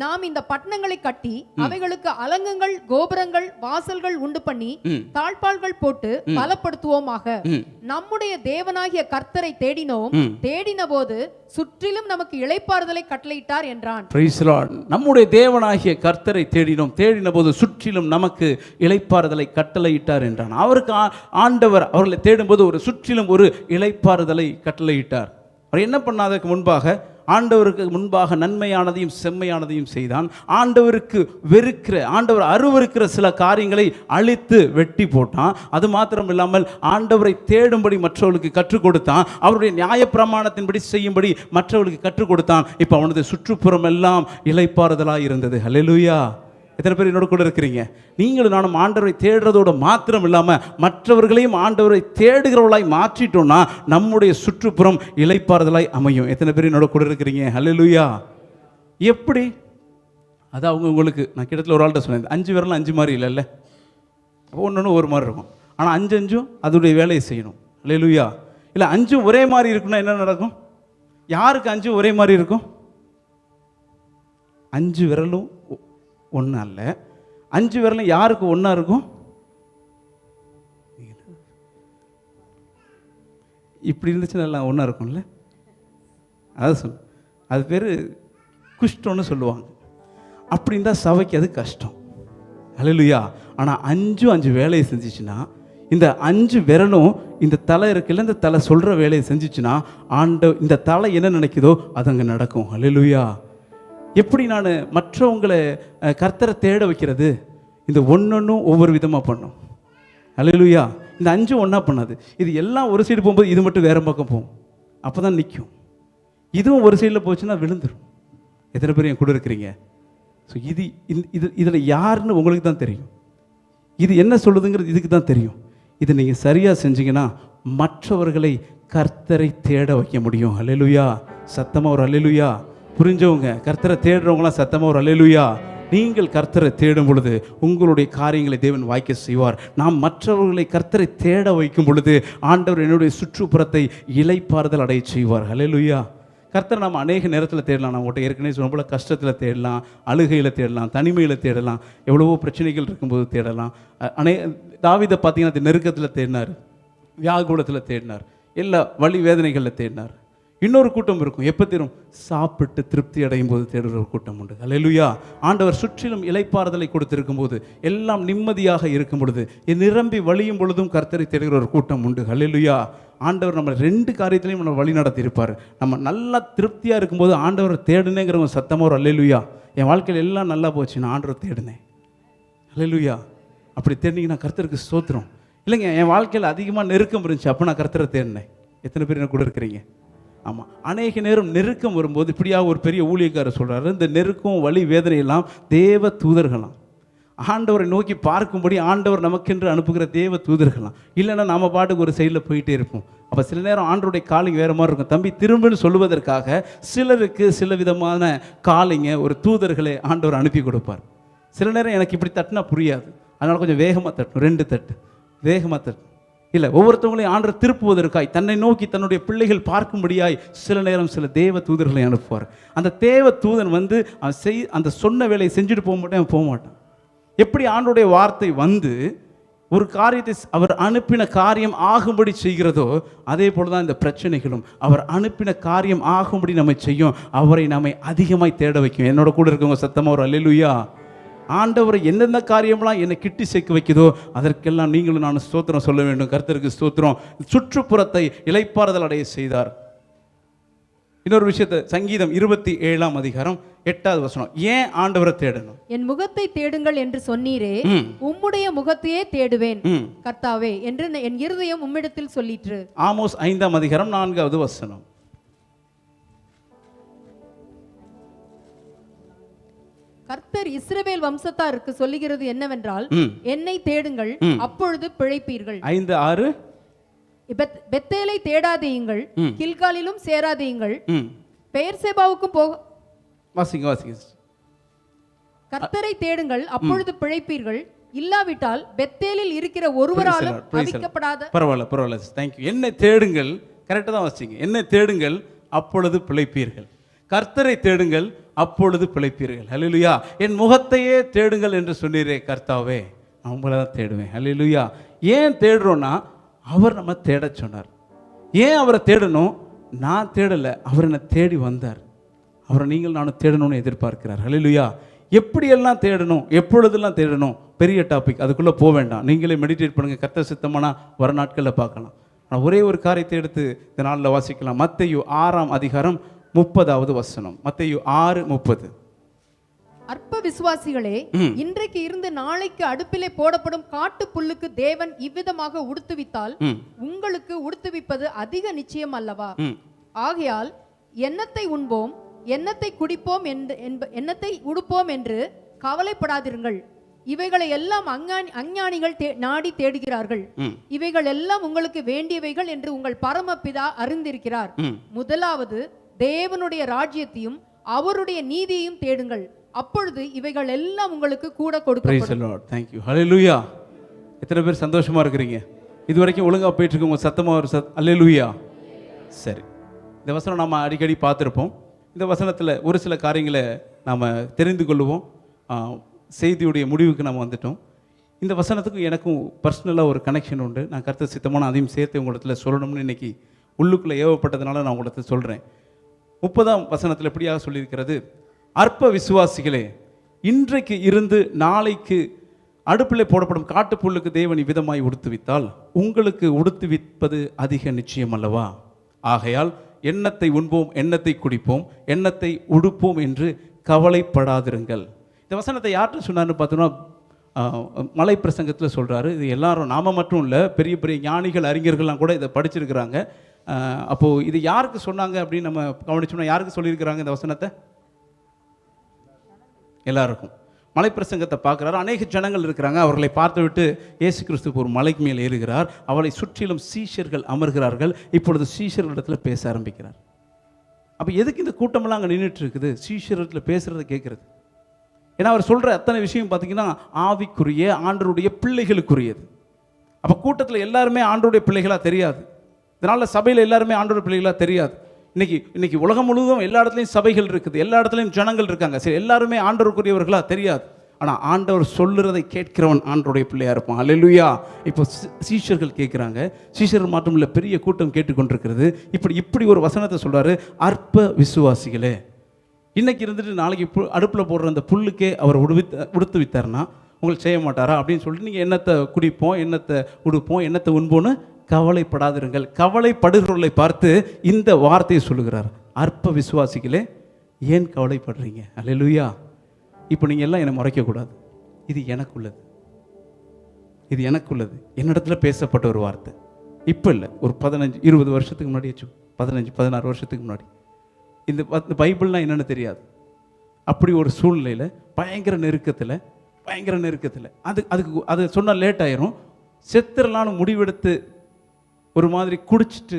நாம் இந்த பட்டணங்களை கட்டி அவைகளுக்கு அலங்கங்கள், கோபுரங்கள், வாசல்கள் உண்டு பண்ணி தாழ்பாள்கள் போட்டு பலப்படுத்துவோமாக. நம்முடைய தேவனாகிய கர்த்தரை தேடினோம், தேடின போது சுற்றிலும் நமக்கு இளைப்பாறுதலை கட்டளையிட்டார் என்றான். Price the Lord. நம்முடைய தேவனாகிய கர்த்தரை தேடினோம், தேடின போது சுற்றிலும் நமக்கு இளைப்பாறுதலை கட்டளையிட்டார் என்றான். அவருக்கு ஆண்டவர் அவர்களை தேடும்போது ஒரு சுற்றிலும் ஒரு இளைப்பாறுதலை கட்டளையிட்டார். அவர் என்ன பண்ணாததுக்கு முன்பாக ஆண்டவருக்கு முன்பாக நன்மையானதையும் செம்மையானதையும் செய்தான். ஆண்டவருக்கு வெறுக்கிற, ஆண்டவர் அருவருக்கிற சில காரியங்களை அழித்து வெட்டி போட்டான். அது மாத்திரம் இல்லாமல் ஆண்டவரை தேடும்படி மற்றவர்களுக்கு கற்றுக் கொடுத்தான். அவருடைய நியாயப்பிரமாணத்தின்படி செய்யும்படி மற்றவர்களுக்கு கற்றுக் கொடுத்தான். இப்போ அவனது சுற்றுப்புறம் எல்லாம் இளைப்பாறுதலாக இருந்தது. ஹல்லேலூயா. எத்தனை பேர் என்னோட கூட இருக்கிறீங்க? நீங்களும் நானும் ஆண்டவரை தேடுறதோட மாத்திரம் இல்லாமல் மற்றவர்களையும் ஆண்டவரை தேடுகிறவர்களாய் மாற்றிட்டோம்னா நம்முடைய சுற்றுப்புறம் இளைப்பாறுதலாய் அமையும். எத்தனை பேர் என்னோட கூட இருக்கிறீங்க? ஹல்லேலூயா. எப்படி? அது உங்களுக்கு நான் கிட்டத்தட்ட ஒரு ஆள்கிட்ட சொன்னேன், 5 விரலும் 5 மாதிரி இல்லைல்ல, ஒன்று ஒரு மாதிரி இருக்கும். ஆனால் 5 அதோடைய வேலையை செய்யணும். ஹல்லேலூயா. இல்லை 5 ஒரே மாதிரி இருக்குன்னா என்ன நடக்கும்? யாருக்கு 5 ஒரே மாதிரி இருக்கும்? 5 விரலும் ஒன்றா அல்ல. 5 விரலும் யாருக்கு ஒன்றா இருக்கும்? இப்படி இருந்துச்சுன்னா எல்லாம் ஒன்றா இருக்கும்ல. அதை சொல், அது பேர் குஷ்டம்னு சொல்லுவாங்க. அப்படி இருந்தால் சபைக்கு அது கஷ்டம். ஹல்லேலூயா. ஆனால் 5 வேலையை செஞ்சிச்சுன்னா, இந்த 5 விரலும் இந்த தலை இருக்குல்ல, இந்த தலை சொல்கிற வேலையை செஞ்சிச்சுன்னா இந்த தலை என்ன நினைக்குதோ அது அங்கே நடக்கும். ஹல்லேலூயா. எப்படி நான் மற்றவங்களை கர்த்தரை தேட வைக்கிறது? இந்த ஒன்னொன்னும் ஒவ்வொரு விதமாக பண்ணும். ஹல்லேலூயா. இந்த 5 ஒன்றா பண்ணாது. இது எல்லாம் ஒரு சைடு போகும்போது இது மட்டும் வேற பக்கம் போகும். அப்போ தான் நிற்கும். இதுவும் ஒரு சைடில் போச்சுன்னா விழுந்துடும். எத்தனை பேர் என் கூட இருக்கிறீங்க? ஸோ இதில் யாருன்னு உங்களுக்கு தான் தெரியும். இது என்ன சொல்லுதுங்கிறது இதுக்கு தான் தெரியும். இதை நீங்கள் சரியாக செஞ்சீங்கன்னா மற்றவர்களை கர்த்தரை தேட வைக்க முடியும். ஹல்லேலூயா. சத்தமாக ஒரு ஹல்லேலூயா. புரிஞ்சவங்க, கர்த்தரை தேடுறவங்களாம் சத்தமாக ஒரு ஹல்லேலூயா. நீங்கள் கர்த்தரை தேடும் பொழுது உங்களுடைய காரியங்களை தேவன் வாய்க்க செய்வார். நாம் மற்றவர்களை கர்த்தரை தேட வைக்கும் பொழுது ஆண்டவர் என்னுடைய சுற்றுப்புறத்தை இளைப்பாறுதல் அடைய செய்வார். ஹல்லேலூயா. கர்த்தரை நம்ம அநேக நேரத்தில் தேடலாம். நான் உங்கள்கிட்ட ஏற்கனவே சொன்ன போல கஷ்டத்தில் தேடலாம், அழுகையில் தேடலாம், தனிமையில் தேடலாம், எவ்வளவோ பிரச்சனைகள் இருக்கும்போது தேடலாம். தாவீதை பார்த்தீங்கன்னா நெருக்கத்தில் தேடினார், வியாகுலத்தில் தேடினார், எல்லா வலி வேதனைகளில் தேடினார். இன்னொரு கூட்டம் இருக்கும், எப்போ தேடும்? சாப்பிட்டு திருப்தி அடையும் போது தேடுகிற ஒரு கூட்டம் உண்டு. ஹல்லேலூயா. ஆண்டவர் சுற்றிலும் இளைப்பாறுதலை கொடுத்திருக்கும் போது, எல்லாம் நிம்மதியாக இருக்கும் பொழுது, நிரம்பி வழியும் பொழுதும் கர்த்தரை தேடுகிற ஒரு கூட்டம் உண்டு. ஹல்லேலூயா. ஆண்டவர் நம்ம 2 காரியத்திலையும் நம்ம வழி நடத்தியிருப்பார். நம்ம நல்லா திருப்தியாக இருக்கும்போது ஆண்டவரை தேடுனேங்கிறவங்க சத்தமாக ஒரு ஹல்லேலூயா. என் வாழ்க்கையில் எல்லாம் நல்லா போச்சு, நான் ஆண்டவரை தேடினேன். ஹல்லேலூயா. அப்படி தேடினீங்கன்னா கர்த்தருக்கு ஸ்தோத்திரம். இல்லைங்க, என் வாழ்க்கையில் அதிகமாக நெருக்கம் இருந்துச்சு, அப்போ நான் கர்த்தரை தேடினேன். எத்தனை பேர் என்ன கூட இருக்கிறீங்க? ஆமாம். அநேக நேரம் நெருக்கம் வரும்போது இப்படியாக ஒரு பெரிய ஊழியக்காரர் சொல்கிறாரு, இந்த நெருக்கம் வலி வேதனையெல்லாம் தேவ தூதர்களாம். ஆண்டவரை நோக்கி பார்க்கும்படி ஆண்டவர் நமக்கென்று அனுப்புகிற தேவ தூதர்களாம். இல்லைன்னா நம்ம பாட்டுக்கு ஒரு சைடில் போயிட்டே இருப்போம். அப்போ சில நேரம் ஆண்டவருடைய காலிங் வேறு மாதிரி இருக்கும். தம்பி திரும்பன்னு சொல்லுவதற்காக சிலருக்கு சில விதமான காலிங்க, ஒரு தூதர்களை ஆண்டவர் அனுப்பி கொடுப்பார். சில நேரம் எனக்கு இப்படி தட்டினா புரியாது, அதனால் கொஞ்சம் வேகமாக தட்டணும், 2 தட்டு வேகமாக தட்டணும். இல்லை, ஒவ்வொருத்தவங்களையும் ஆண்டவர் திருப்புவதற்காய், தன்னை நோக்கி தன்னுடைய பிள்ளைகள் பார்க்கும்படியாய் சில நேரம் சில தேவ தூதர்களை அனுப்புவார். அந்த தேவ தூதன் வந்து அந்த சொன்ன வேலையை செஞ்சுட்டு போக மாட்டான். எப்படி ஆண்டவருடைய வார்த்தை வந்து ஒரு காரியத்தை அவர் அனுப்பின காரியம் ஆகும்படி செய்கிறதோ, அதே போல தான் இந்த பிரச்சனைகளும் அவர் அனுப்பின காரியம் ஆகும்படி நம்மை செய்யும். அவரை நம்மை அதிகமாய் தேட வைக்கும். என்னோட கூட இருக்கவங்க சத்தமாக ஒரு அல்லேலூயா. ஆண்டவரை எந்தெந்த காரியம்லாம் என்னை கிட்டி சேர்க்க வைக்குதோ அதற்கெல்லாம் நீங்களும் நான் ஸ்தோத்திரம் சொல்ல வேண்டும். கர்த்தருக்கு ஸ்தோத்திரம். சுற்றுப்புறத்தை இளைப்பாறுதல் அடைய செய்தார். இன்னொரு விஷயத்தை சங்கீதம் 27ஆம் அதிகாரம் 8வது வசனம். ஏன் ஆண்டவரை தேடணும்? என் முகத்தை தேடுங்கள் என்று சொன்னீரே, ம். உம்முடைய முகத்தையே தேடுவேன் ம். கர்த்தாவே என்று என் இருதயம் உம்மிடத்தில் சொல்லிற்று. ஆமோஸ் 5ஆம் அதிகாரம் 4வது வசனம். கர்த்தர் இஸ்ரவேல் வம்சத்தாருக்கு சொல்லுகிறது என்னவென்றால், ம். என்னை தேடுங்கள், அப்பொழுது பிழைப்பீர்கள். 5:6. பெத்தேலை தேடாதேயுங்கள், ம். கில்காலிலும் சேராதேயுங்கள், ம். பெயர்சேபாவுக்கும் போக. வாசிங்க வாசிங்க. கர்த்தரை தேடுங்கள், அப்பொழுது பிழைப்பீர்கள், இல்லாவிட்டால் பெத்தேலில் இருக்கிற ஒருவராலும் அவிக்கப்படாத. பரவாயில்ல தேங்க்யூ. என்னை தேடுங்கள், கரெக்டாக தான் வாசிங்க. என்னை தேடுங்கள், அப்பொழுது பிழைப்பீர்கள். கர்த்தரை தேடுங்கள், அப்பொழுது பிழைப்பீர்கள். ஹல்லேலூயா. என் முகத்தையே தேடுங்கள் என்று சொன்னீரே கர்த்தாவே, நான் உங்களை தான் தேடுவேன். ஹல்லேலூயா. ஏன் தேடுறோன்னா அவர் நம்ம தேட சொன்னார். ஏன் அவரை தேடணும்? நான் தேடலை, அவர் என்னை தேடி வந்தார். அவரை நீங்கள் நானும் தேடணும்னு எதிர்பார்க்கிறார். ஹல்லேலூயா. எப்படியெல்லாம் தேடணும், எப்பொழுதெல்லாம் தேடணும், பெரிய டாபிக், அதுக்குள்ளே போக வேண்டாம். நீங்களே மெடிடேட் பண்ணுங்கள். கர்த்தர் சித்தமானா வர நாட்களில் பார்க்கலாம். ஆனால் ஒரே ஒரு காரியத்தை எடுத்து இந்த நாளில் வாசிக்கலாம். மத்தேயு 6ஆம் அதிகாரம் 30வது வசனம். மத்தேயு 6:30. அற்ப விசுவாசிகளே, இன்றைக்கு இருந்து நாளைக்கு அடுப்பிலே போடப்படும் காட்டு புல்லுக்கு தேவன் இவ்விதமாக உடுத்துவித்தால் உங்களுக்கு உடுத்துவிப்பது அதிக நிச்சயம் அல்லவா? ஆகையால் எண்ணத்தை உண்போம், எண்ணத்தை குடிப்போம், எண்ணத்தை உடுப்போம் என்று கவலைப்படாதிருங்கள். இவைகளை எல்லாம் அஞ்ஞானிகள் நாடி தேடுகிறார்கள். இவைகள் எல்லாம் உங்களுக்கு வேண்டியவைகள் என்று உங்கள் பரமபிதா அறிந்திருக்கிறார். முதலாவது தேவனுடைய ராஜ்யத்தையும் அவருடைய நீதியையும் தேடுங்கள், அப்பொழுது இவைகள் எல்லாம் உங்களுக்கு கூட கொடுக்கப்படும். Thank you. Hallelujah. எத்தனை பேர் சந்தோஷமா இருக்கிறீங்க? இது வரைக்கும் ஒழுங்கா போயிட்டு இருக்கு உங்க சத்தமா ஒரு அல்லேலூயா. சரி, இந்த வசனம் நாம அடிக்கடி பார்த்துருப்போம். இந்த வசனத்தில் ஒரு சில காரியங்களை நாம் தெரிந்து கொள்வோம். செய்தியுடைய முடிவுக்கு நம்ம வந்துட்டோம். இந்த வசனத்துக்கும் எனக்கும் பர்சனலாக ஒரு கனெக்ஷன் உண்டு. நான் கர்த்தர் சித்தமான அதையும் சேர்த்து உங்களிடத்தில் சொல்லணும்னு இன்னைக்கு உள்ளுக்குள்ளே ஏவப்பட்டதுனால நான் உங்களிடத்தில் சொல்கிறேன். 30ஆம் வசனத்தில் எப்படியாக சொல்லியிருக்கிறது, அற்ப விசுவாசிகளே, இன்றைக்கு இருந்து நாளைக்கு அடுப்பில் போடப்படும் காட்டுப்புல்லுக்கு தேவன் இவ்விதமாய் உடுத்துவித்தால் உங்களுக்கு உடுத்துவிப்பது அதிக நிச்சயம் அல்லவா? ஆகையால் எண்ணத்தை உண்போம், எண்ணத்தை குடிப்போம், எண்ணத்தை உடுப்போம் என்று கவலைப்படாதிருங்கள். இந்த வசனத்தை யார்கிட்ட சொன்னார்னு பார்த்தோம்னா மலை பிரசங்கத்தில் சொல்கிறாரு. இது எல்லாரும் நாம மட்டும் இல்லை, பெரிய பெரிய ஞானிகள் அறிஞர்கள்லாம் கூட இதை படிச்சிருக்கிறாங்க. அப்போது இது யாருக்கு சொன்னாங்க அப்படின்னு நம்ம கவனிச்சோம்னா யாருக்கு சொல்லியிருக்கிறாங்க இந்த வசனத்தை? எல்லாருக்கும். மலை பிரசங்கத்தை பார்க்குறாரு. அநேக ஜனங்கள் இருக்கிறாங்க. அவர்களை பார்த்துவிட்டு இயேசு கிறிஸ்து ஒரு மலைக்கு மேல் ஏறுகிறார். அவளை சுற்றிலும் சீஷர்கள் அமர்கிறார்கள். இப்பொழுது சீஷர்களிடத்தில் பேச ஆரம்பிக்கிறார். அப்போ எதுக்கு இந்த கூட்டமெல்லாம் அங்கே நின்றுட்டு இருக்குது? சீஷர்களிடத்தில் பேசுகிறத கேட்குறது. ஏன்னா அவர் சொல்கிற அத்தனை விஷயம் பார்த்தீங்கன்னா ஆவிக்குரிய ஆண்டவருடைய பிள்ளைகளுக்குரியது. அப்போ கூட்டத்தில் எல்லாருமே ஆண்டவருடைய பிள்ளைகளாக தெரியாது. இதனால் சபையில் எல்லாருமே ஆண்டவருடைய பிள்ளைகளாக தெரியாது. இன்னைக்கு உலகம் முழுவதும் எல்லா இடத்துலையும் சபைகள் இருக்குது, எல்லா இடத்துலையும் ஜனங்கள் இருக்காங்க. சரி, எல்லாருமே ஆண்டவருக்குரியவர்களாக தெரியாது. ஆனால் ஆண்டவர் சொல்லுறதை கேட்கிறவன் ஆண்டவருடைய பிள்ளையாக இருப்பான். அல்லேலூயா. இப்போ சீஷர்கள் கேட்குறாங்க. சீஷர்கள் மட்டும் இல்லை, பெரிய கூட்டம் கேட்டுக்கொண்டிருக்கிறது. இப்படி ஒரு வசனத்தை சொல்கிறாரு, அற்ப விசுவாசிகளே. இன்னைக்கு இருந்துட்டு நாளைக்கு அடுப்பில் போடுற அந்த புல்லுக்கே அவர் உடுத்து வித்தார்னா உங்களுக்கு செய்ய மாட்டாரா அப்படின்னு சொல்லிட்டு நீங்கள் எண்ணத்தை குடிப்போம், எண்ணத்தை உடுப்போம், எண்ணத்தை உண்போன்னு கவலைப்படாதிருங்கள். கவலைப்படுகிறவர்களை பார்த்து இந்த வார்த்தையை சொல்லுகிறார், அற்ப விசுவாசிகளே, ஏன் கவலைப்படுறீங்க? அல்லேலூயா. இப்போ நீங்கள் எல்லாம் என்னை மறைக்கக்கூடாது. இது எனக்குள்ளது, இது எனக்குள்ளது. என்னிடத்துல பேசப்பட்ட ஒரு வார்த்தை. இப்போ இல்லை, ஒரு 15-20 வருஷத்துக்கு முன்னாடி, 15-16 வருஷத்துக்கு முன்னாடி இந்த பைபிள்னால் என்னென்னு தெரியாது. அப்படி ஒரு சூழ்நிலையில் பயங்கர நெருக்கத்தில் அது சொன்னால் லேட் ஆயிரும். செத்துறலான்னு முடிவெடுத்து ஒரு மாதிரி குடிச்சிட்டு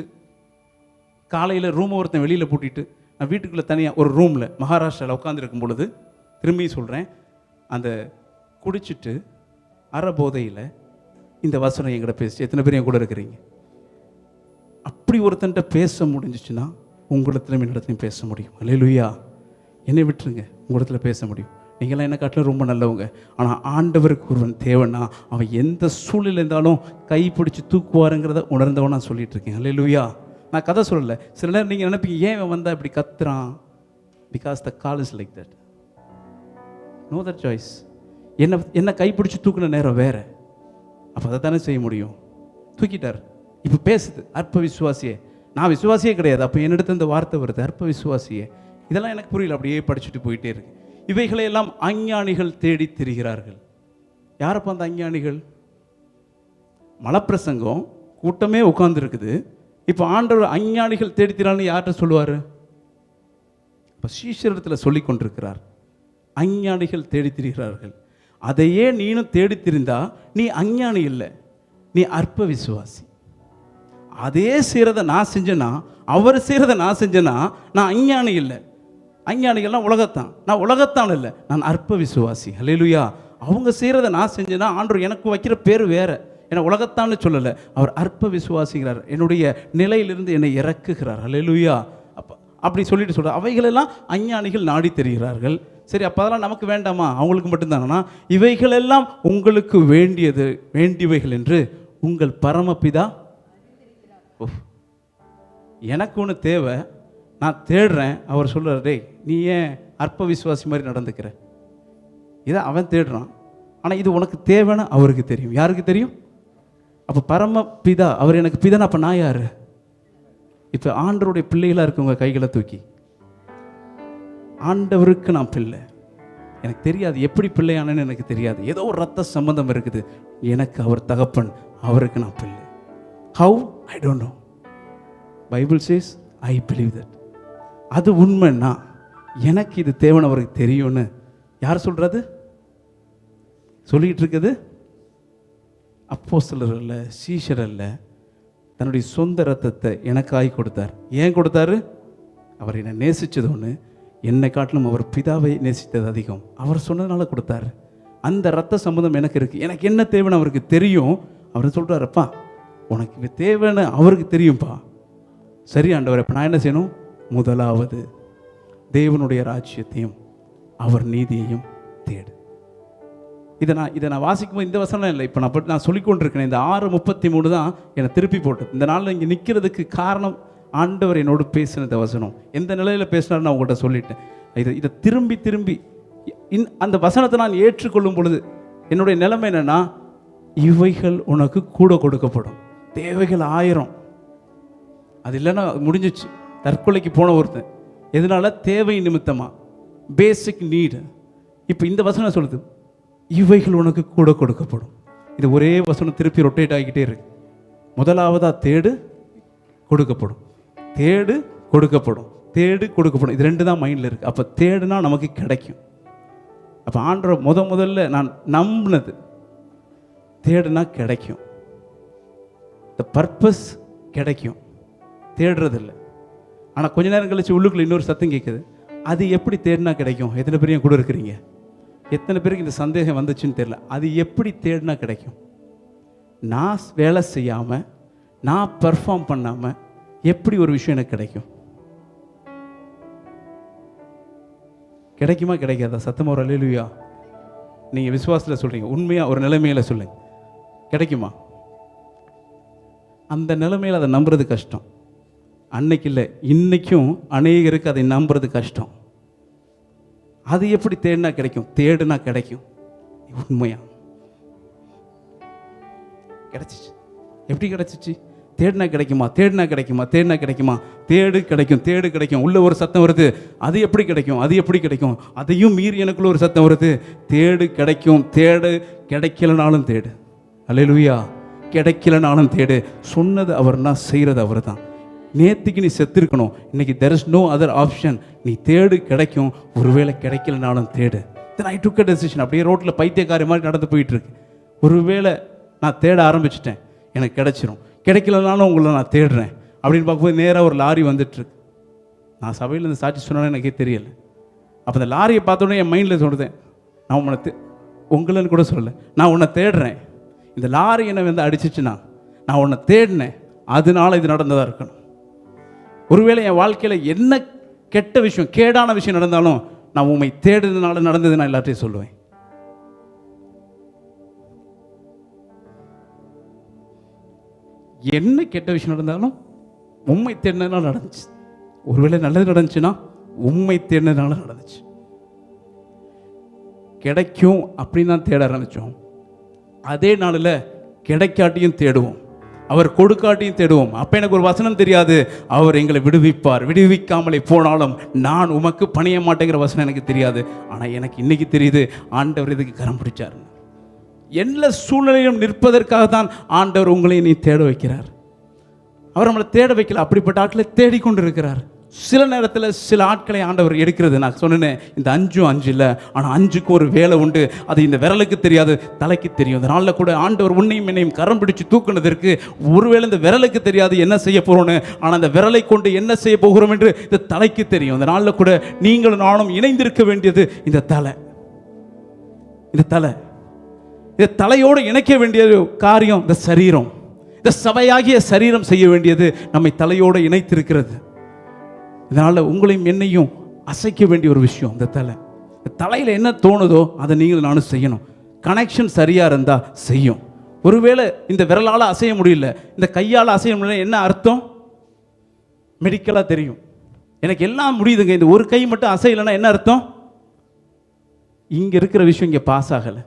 காலையில் ரூமை ஒருத்தன் வெளியில் பூட்டிட்டு நான் வீட்டுக்குள்ளே தனியாக ஒரு ரூமில் மகாராஷ்டிராவில் உட்காந்துருக்கும் பொழுது, திரும்பி சொல்கிறேன், அந்த குடிச்சிட்டு அறபோதையில் இந்த வசனம் என்கிட்ட பேசி, எத்தனை பேர் என் கூட இருக்கிறீங்க? அப்படி ஒருத்தன்ட்ட பேச முடிஞ்சிச்சுன்னா உங்களிடத்துலையும் என்னிடத்துலையும் பேச முடியும். அல்லேலூயா. என்னை விட்டுருங்க, உங்களிடத்துல பேச முடியும். நீங்களாம் என்ன காட்டிலும் ரொம்ப நல்லவங்க. ஆனால் ஆண்டவருக்கு ஒருவன் தேவைன்னா அவன் எந்த சூழ்நிலை இருந்தாலும் கைப்பிடிச்சு தூக்குவாருங்கிறத உணர்ந்தவன் நான் சொல்லிட்டு இருக்கேன். அல்லேலூயா. நான் கதை சொல்லலை. சில நேரம் நீங்கள் நினைப்பீங்க, ஏன் அவன் வந்தால் இப்படி கத்துறான்? Because the call is like that. Know that choice. என்ன கைப்பிடிச்சு தூக்குன நேரம் வேற. அப்போ அதை தானே செய்ய முடியும். தூக்கிட்டார். இப்போ பேசுது, அற்ப விசுவாசியே. நான் விசுவாசியே கிடையாது. அப்போ என்னிடத்து இந்த வார்த்தை வருது, அற்ப விசுவாசியே, இதெல்லாம் எனக்கு புரியல, அப்படியே படிச்சுட்டு போயிட்டே இருக்கு. இவைகளையெல்லாம் அஞ்ஞானிகள் தேடி திரிகிறார்கள். யாரப்பா அந்த அஞ்ஞானிகள்? மலப்பிரசங்கம் கூட்டமே உட்கார்ந்துருக்குது. இப்போ ஆண்டவர் அஞ்ஞானிகள் தேடி திரிகிறான்னு யார்கிட்ட சொல்லுவார்? இப்போ சீஷரிடத்தில் சொல்லி கொண்டிருக்கிறார், அஞ்ஞானிகள் தேடி திரிகிறார்கள். அதையே நீனும் தேடி திரிந்தா நீ அஞ்ஞானி இல்லை, நீ அற்ப விசுவாசி. அதே செய்கிறத நான் செஞ்சேன்னா, அவர் செய்கிறத நான் செஞ்சேன்னா நான் அஞ்ஞானி இல்லை. அஞ்ஞானிகள்லாம் உலகத்தான், நான் உலகத்தான் இல்லை, நான் அற்ப விசுவாசி. ஹல்லேலூயா. அவங்க செய்கிறத நான் செஞ்சேன்னா ஆண்டவர் எனக்கு வைக்கிற பேர் வேற. ஏன்னா உலகத்தான்னு சொல்லலை, அவர் அற்ப விசுவாசிக்கிறார், என்னுடைய நிலையிலிருந்து என்னை இறக்குகிறார். ஹல்லேலூயா. அப்படி சொல்லிட்டு சொல்கிறார், அவைகளெல்லாம் அஞ்ஞானிகள் நாடி தெரிகிறார்கள். சரி, அப்போ அதெல்லாம் நமக்கு வேண்டாமா? அவங்களுக்கு மட்டும்தானா? இவைகளெல்லாம் உங்களுக்கு வேண்டியவைகள் என்று உங்கள் பரமபிதா. எனக்கு ஒன்று தேவை, நான் தேடுறேன். அவர் சொல்கிறார், டேய் நீ ஏன் அற்ப விசுவாசி மாதிரி நடந்துக்கிற? இதை அவன் தேடுறான், ஆனால் இது உனக்கு தேவைன்னு அவருக்கு தெரியும். யாருக்கு தெரியும்? அப்போ பரமபிதா அவர் எனக்கு பிதானா, அப்போ நான் யார்? இப்போ ஆண்டவருடைய பிள்ளைகளாக இருக்கவங்க கைகளை தூக்கி, ஆண்டவருக்கு நான் பிள்ளை. எனக்கு தெரியாது எப்படி பிள்ளையானன்னு, எனக்கு தெரியாது. ஏதோ ஒரு ரத்த சம்பந்தம் இருக்குது. எனக்கு அவர் தகப்பன், அவருக்கு நான் பிள்ளை. How? I don't know. Bible says I believe that. அது உண்மைன்னா எனக்கு இது தேவைன்னு அவருக்கு தெரியும்னு யார் சொல்கிறது? சொல்லிக்கிட்டு இருக்குது அப்போஸ்தலர் அல்ல, சீஷர் அல்ல, தன்னுடைய சொந்த ரத்தத்தை எனக்காய் கொடுத்தார். ஏன் கொடுத்தாரு? அவர் என்னை நேசித்தது ஒன்று, என்னை காட்டிலும் அவர் பிதாவை நேசித்தது அதிகம். அவர் சொன்னதுனால கொடுத்தாரு. அந்த ரத்த சம்பந்தம் எனக்கு இருக்குது. எனக்கு என்ன தேவைன்னு அவருக்கு தெரியும். அவர் சொல்கிறாரப்பா உனக்கு இது தேவைன்னு அவருக்கு தெரியும்ப்பா. சரி ஆண்டவர், இப்போ நான் என்ன செய்யணும்? முதலாவது தேவனுடைய ராஜ்யத்தையும் அவர் நீதியையும் தேடு. இதை நான் வாசிக்கும்போது இந்த வசனம் இல்லை, இப்போ நான் சொல்லிக்கொண்டிருக்கிறேன். இந்த 6:33 தான் என்னை திருப்பி போட்டது. இந்த நாளில் இங்கே நிற்கிறதுக்கு காரணம் ஆண்டவர் என்னோடு பேசின இந்த வசனம். எந்த நிலையில் பேசினார் நான் உங்கள்கிட்ட சொல்லிட்டேன். இதை திரும்பி அந்த வசனத்தை நான் ஏற்றுக்கொள்ளும் பொழுது என்னுடைய நிலைமை என்னென்னா, இவைகள் உனக்கு கூட கொடுக்கப்படும். தேவைகள் 1000, அது இல்லைன்னா முடிஞ்சிச்சு. தற்கொலைக்கு போன ஒருத்தன் எதனால? தேவை நிமித்தமாக, பேசிக் நீடு. இப்போ இந்த வசனம் சொல்லுது, இவைகள் உனக்கு கூட கொடுக்கப்படும். இது ஒரே வசனம் திருப்பி ரொட்டேட் ஆகிக்கிட்டே இருக்கு. முதலாவதா தேடு, கொடுக்கப்படும். தேடு, கொடுக்கப்படும். தேடு, கொடுக்கப்படும். இது 2 தான் மைண்டில் இருக்குது. அப்போ தேடுனா நமக்கு கிடைக்கும். அப்போ ஆண்டவர் முதல்ல நான் நம்பினது, தேடுனா கிடைக்கும். த பர்பஸ் கிடைக்கும், தேடுறதில்லை. ஆனால் கொஞ்ச நேரம் கழிச்சு உள்ளுக்குள்ள இன்னொரு சத்தம் கேட்குது, அது எப்படி தேடினா கிடைக்கும்? எத்தனை பேரையும் கூட இருக்கிறீங்க? எத்தனை பேருக்கு இந்த சந்தேகம் வந்துச்சுன்னு தெரியல. அது எப்படி தேடினா கிடைக்கும்? நான் வேலை செய்யாமல், நான் பெர்ஃபார்ம் பண்ணாமல் எப்படி ஒரு விஷயம் எனக்கு கிடைக்கும்? கிடைக்குமா கிடைக்காதா? சத்தமாக ஒரு அல்லேலூயா. நீங்கள் விசுவாசத்தில் சொல்கிறீங்க, உண்மையாக ஒரு நிலைமையில் சொல்லுங்க, கிடைக்குமா? அந்த நிலைமையில் அதை நம்புறது கஷ்டம். அன்னைக்கு இல்லை, இன்னைக்கும் அநேகருக்கு அதை நம்புறது கஷ்டம். அது எப்படி தேடினா கிடைக்கும்? தேடுனா கிடைக்கும். உண்மையா கிடைச்சிச்சு. எப்படி கிடைச்சிச்சு? தேடினா கிடைக்குமா? தேடினா கிடைக்குமா? தேடினா கிடைக்குமா? தேடு, கிடைக்கும். தேடு, கிடைக்கும். உள்ள ஒரு சத்தம் வருது, அது எப்படி கிடைக்கும்? அது எப்படி கிடைக்கும்? அதையும் மீறி எனக்குள்ள ஒரு சத்தம் வருது, தேடு, கிடைக்கும். தேடு, கிடைக்கலனாலும் தேடு. அல்லேலூயா. கிடைக்கலனாலும் தேடு. சொன்னது அவர்னா செய்கிறது அவர் தான். நேற்றுக்கு நீ செத்துருக்கணும், இன்னைக்கு there is no other option. நீ தேடு, கிடைக்கும். ஒருவேளை கிடைக்கலனாலும் தேடு. then I took a decision. அப்படியே ரோட்டில் பைத்தியக்காரி மாதிரி நடந்து போயிட்டுருக்கு. ஒருவேளை நான் தேட ஆரம்பிச்சிட்டேன், எனக்கு கிடைச்சிரும். கிடைக்கலனாலும் உங்களை நான் தேடுறேன் அப்படின்னு பார்க்கும்போது நேராக ஒரு லாரி வந்துட்டுருக்கு. நான் சபையில் இந்த சாட்சி சொன்னாலும் எனக்கே தெரியலை. அப்போ அந்த லாரியை பார்த்தோன்னே என் மைண்டில் சொல்கிறேன், நான் உன்னை உங்களைன்னு கூட சொல்லலை, நான் உன்னை தேடுறேன். இந்த லாரி என்னை வந்து அடிச்சிச்சுன்னா நான் உன்னை தேடினேன், அதனால இது நடந்ததாக இருக்கணும். ஒருவேளை என் வாழ்க்கையில் என்ன கெட்ட விஷயம், கேடான விஷயம் நடந்தாலும் நான் உண்மை தேடுறதுனால நடந்தது நான் எல்லாத்தையும் சொல்லுவேன். என்ன கெட்ட விஷயம் நடந்தாலும் உண்மை தேடினதுனால நடந்துச்சு. ஒருவேளை நல்லது நடந்துச்சுன்னா உண்மை தேடினதுனால நடந்துச்சு. கிடைக்கும் அப்படின்னு தான் தேட ஆரம்பித்தோம். அதே நாளில் கிடைக்காட்டியும் தேடுவோம். அவர் கொடுக்காட்டியும் தேடுவோம். அப்போ எனக்கு ஒரு வசனம் தெரியாது, அவர் எங்களை விடுவிப்பார், விடுவிக்காமலே போனாலும் நான் உமக்கு பணிய மாட்டேங்கிற வசனம் எனக்கு தெரியாது. ஆனால் எனக்கு இன்னைக்கு தெரியுது, ஆண்டவர் இதுக்கு கரம் பிடிச்சார். எல்லா சூழ்நிலையும் நிற்பதற்காக தான் ஆண்டவர் உங்களை நீ தேட வைக்கிறார். அவர் நம்மளை தேட வைக்கல, அப்படிப்பட்ட ஆட்களை தேடிக்கொண்டு இருக்கிறார். சில நேரத்தில் சில ஆட்களை ஆண்டவர் எடுக்கிறது. நான் சொன்னேன், இந்த 5 இல்லை, ஆனால் 5க்கு ஒரு வேலை உண்டு. அது இந்த விரலுக்கு தெரியாது, தலைக்கு தெரியும். இந்த நாளில் கூட ஆண்டவர் உன்னையும் என்னையும் கரம் பிடிச்சு தூக்குனதற்கு ஒருவேளை இந்த விரலுக்கு தெரியாது என்ன செய்ய போகிறோன்னு, ஆனால் அந்த விரலை கொண்டு என்ன செய்ய போகிறோம் என்று இந்த தலைக்கு தெரியும். இந்த நாளில் கூட நீங்களும் நானும் இணைந்திருக்க வேண்டியது இந்த தலை. இந்த தலை, இந்த தலையோடு இணைக்க வேண்டிய காரியம் இந்த சரீரம். இந்த சபையாகிய சரீரம் செய்ய வேண்டியது நம்மை தலையோடு இணைத்திருக்கிறது. இதனால் உங்களையும் என்னையும் அசைக்க வேண்டிய ஒரு விஷயம் இந்த தலை. தலையில் என்ன தோணுதோ அதை நீங்கள் நானும் செய்யணும். கனெக்ஷன் சரியாக இருந்தால் செய்யும். ஒருவேளை இந்த விரலால் அசைய முடியல, இந்த கையால் அசைய முடியல, என்ன அர்த்தம்? மெடிக்கலாக தெரியும், எனக்கு எல்லாம் முடியுதுங்க, இந்த ஒரு கை மட்டும் அசையலைன்னா என்ன அர்த்தம்? இங்கே இருக்கிற விஷயம் இங்கே பாஸ் ஆகலை.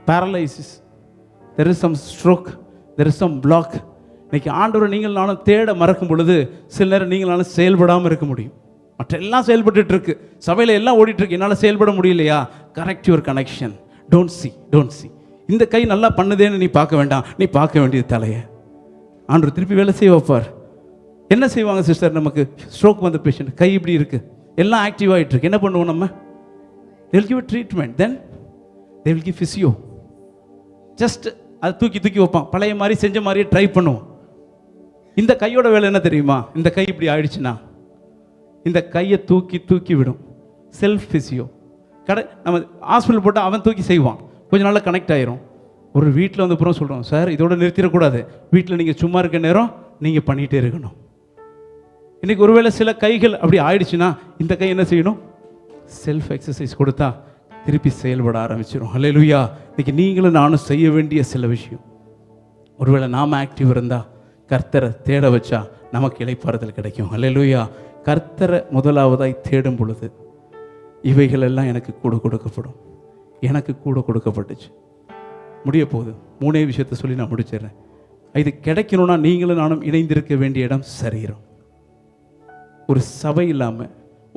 Paralysis, there is some stroke, there is some block. இன்னைக்கு ஆண்டவரை நீங்கள் நானும் தேட மறக்கும் பொழுது சில நேரம் நீங்கள் நானும் செயல்படாமல் இருக்க முடியும். மற்ற எல்லாம் செயல்பட்டு இருக்கு, சபையில் எல்லாம் ஓடிட்டு இருக்கு, என்னால் செயல்பட முடியலையா? Correct your connection. Don't see. இந்த கை நல்லா பண்ணுதேன்னு நீ பார்க்க வேண்டாம், நீ பார்க்க வேண்டியது தலையை. ஆண்டவர் திருப்பி வேலை செய்ய வைப்பார். என்ன செய்வாங்க சிஸ்டர்? நமக்கு ஸ்ட்ரோக் வந்த பேஷண்ட் கை இப்படி இருக்கு, எல்லாம் ஆக்டிவ் ஆகிட்டு இருக்கு, என்ன பண்ணுவோம் நம்ம? they will give a treatment, then they will give physio. Just அதை தூக்கி வைப்பான், பழைய மாதிரி செஞ்ச மாதிரியே ட்ரை பண்ணுவோம். இந்த கையோட வேலை என்ன தெரியுமா? இந்த கை இப்படி ஆயிடுச்சுன்னா இந்த கையை தூக்கி விடும். Self physio. நம்ம ஹாஸ்பிட்டல் போட்டால் அவன் தூக்கி செய்வான், கொஞ்ச நாளில் கனெக்ட் ஆயிரும். ஒரு வீட்டில் வந்து அப்புறம் சொல்கிறோம், சார் இதோட நிறுத்திடக்கூடாது, வீட்டில் நீங்கள் சும்மா இருக்க நேரம் நீங்கள் பண்ணிகிட்டே இருக்கணும். இன்றைக்கி ஒருவேளை சில கைகள் அப்படி ஆயிடுச்சுன்னா இந்த கை என்ன செய்யணும்? செல்ஃப் எக்ஸசைஸ் கொடுத்தா திருப்பி செயல்பட ஆரம்பிச்சிடும். ஹல்லேலூயா. இன்றைக்கி நீங்களும் நானும் செய்ய வேண்டிய சில விஷயம். ஒருவேளை நாம் ஆக்டிவ் இருந்தால் கர்த்தரை தேட வச்சா நமக்கு இளைப்பாறுதல் கிடைக்கும். ஹல்லேலூயா. கர்த்தரை முதலாவதாய் தேடும் பொழுது இவைகள் எல்லாம் எனக்கு கூட கொடுக்கப்படும். எனக்கு கூட கொடுக்கப்பட்டுச்சு. முடிய போகுது. 3 விஷயத்தை சொல்லி நான் முடிச்சிடுறேன். இது கிடைக்கணும்னா நீங்களும் நானும் இணைந்திருக்க வேண்டிய இடம் சரீரம். ஒரு சபை இல்லாமல்,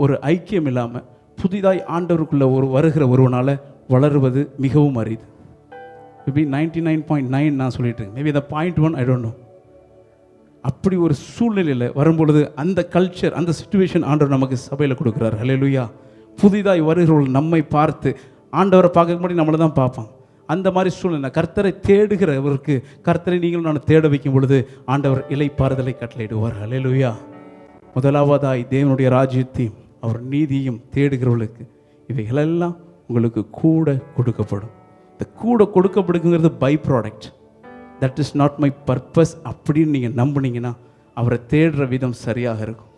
ஒரு ஐக்கியம் இல்லாமல் புதிதாய் ஆண்டவருக்குள்ள வருகிற ஒருவனால் வளருவது மிகவும் அரிது. மேபி 99.9 நான் சொல்லிட்டு இருக்கேன், மேபி இந்த 0.1 ஐ டோன்ட் நோ. அப்படி ஒரு சூழ்நிலையில் வரும்பொழுது அந்த கல்ச்சர், அந்த சிச்சுவேஷன் ஆண்டவர் நமக்கு சபையில் கொடுக்குறாரு. ஹல்லேலூயா. புதிதாய் வருகிறவர்கள் நம்மை பார்த்து ஆண்டவரை பார்க்க முன்னாடி நம்மளை தான் பார்ப்பான். அந்த மாதிரி சூழ்நிலை கர்த்தரை தேடுகிறவருக்கு கர்த்தரை நீங்களும் நான் தேட வைக்கும் பொழுது ஆண்டவர் இளைப்பாறுதலை கட்டளையிடுவார். ஹல்லேலூயா. முதலாவதாய் தேவனுடைய ராஜ்யத்தையும் அவர் நீதியும் தேடுகிறவர்களுக்கு இவைகளெல்லாம் உங்களுக்கு கூட கொடுக்கப்படும். இந்த கூட கொடுக்கப்படுங்கிறது by product. That is not my purpose அப்படின்னு நீங்கள் நம்புனீங்கன்னா அவரை தேடுற விதம் சரியாக இருக்கும்.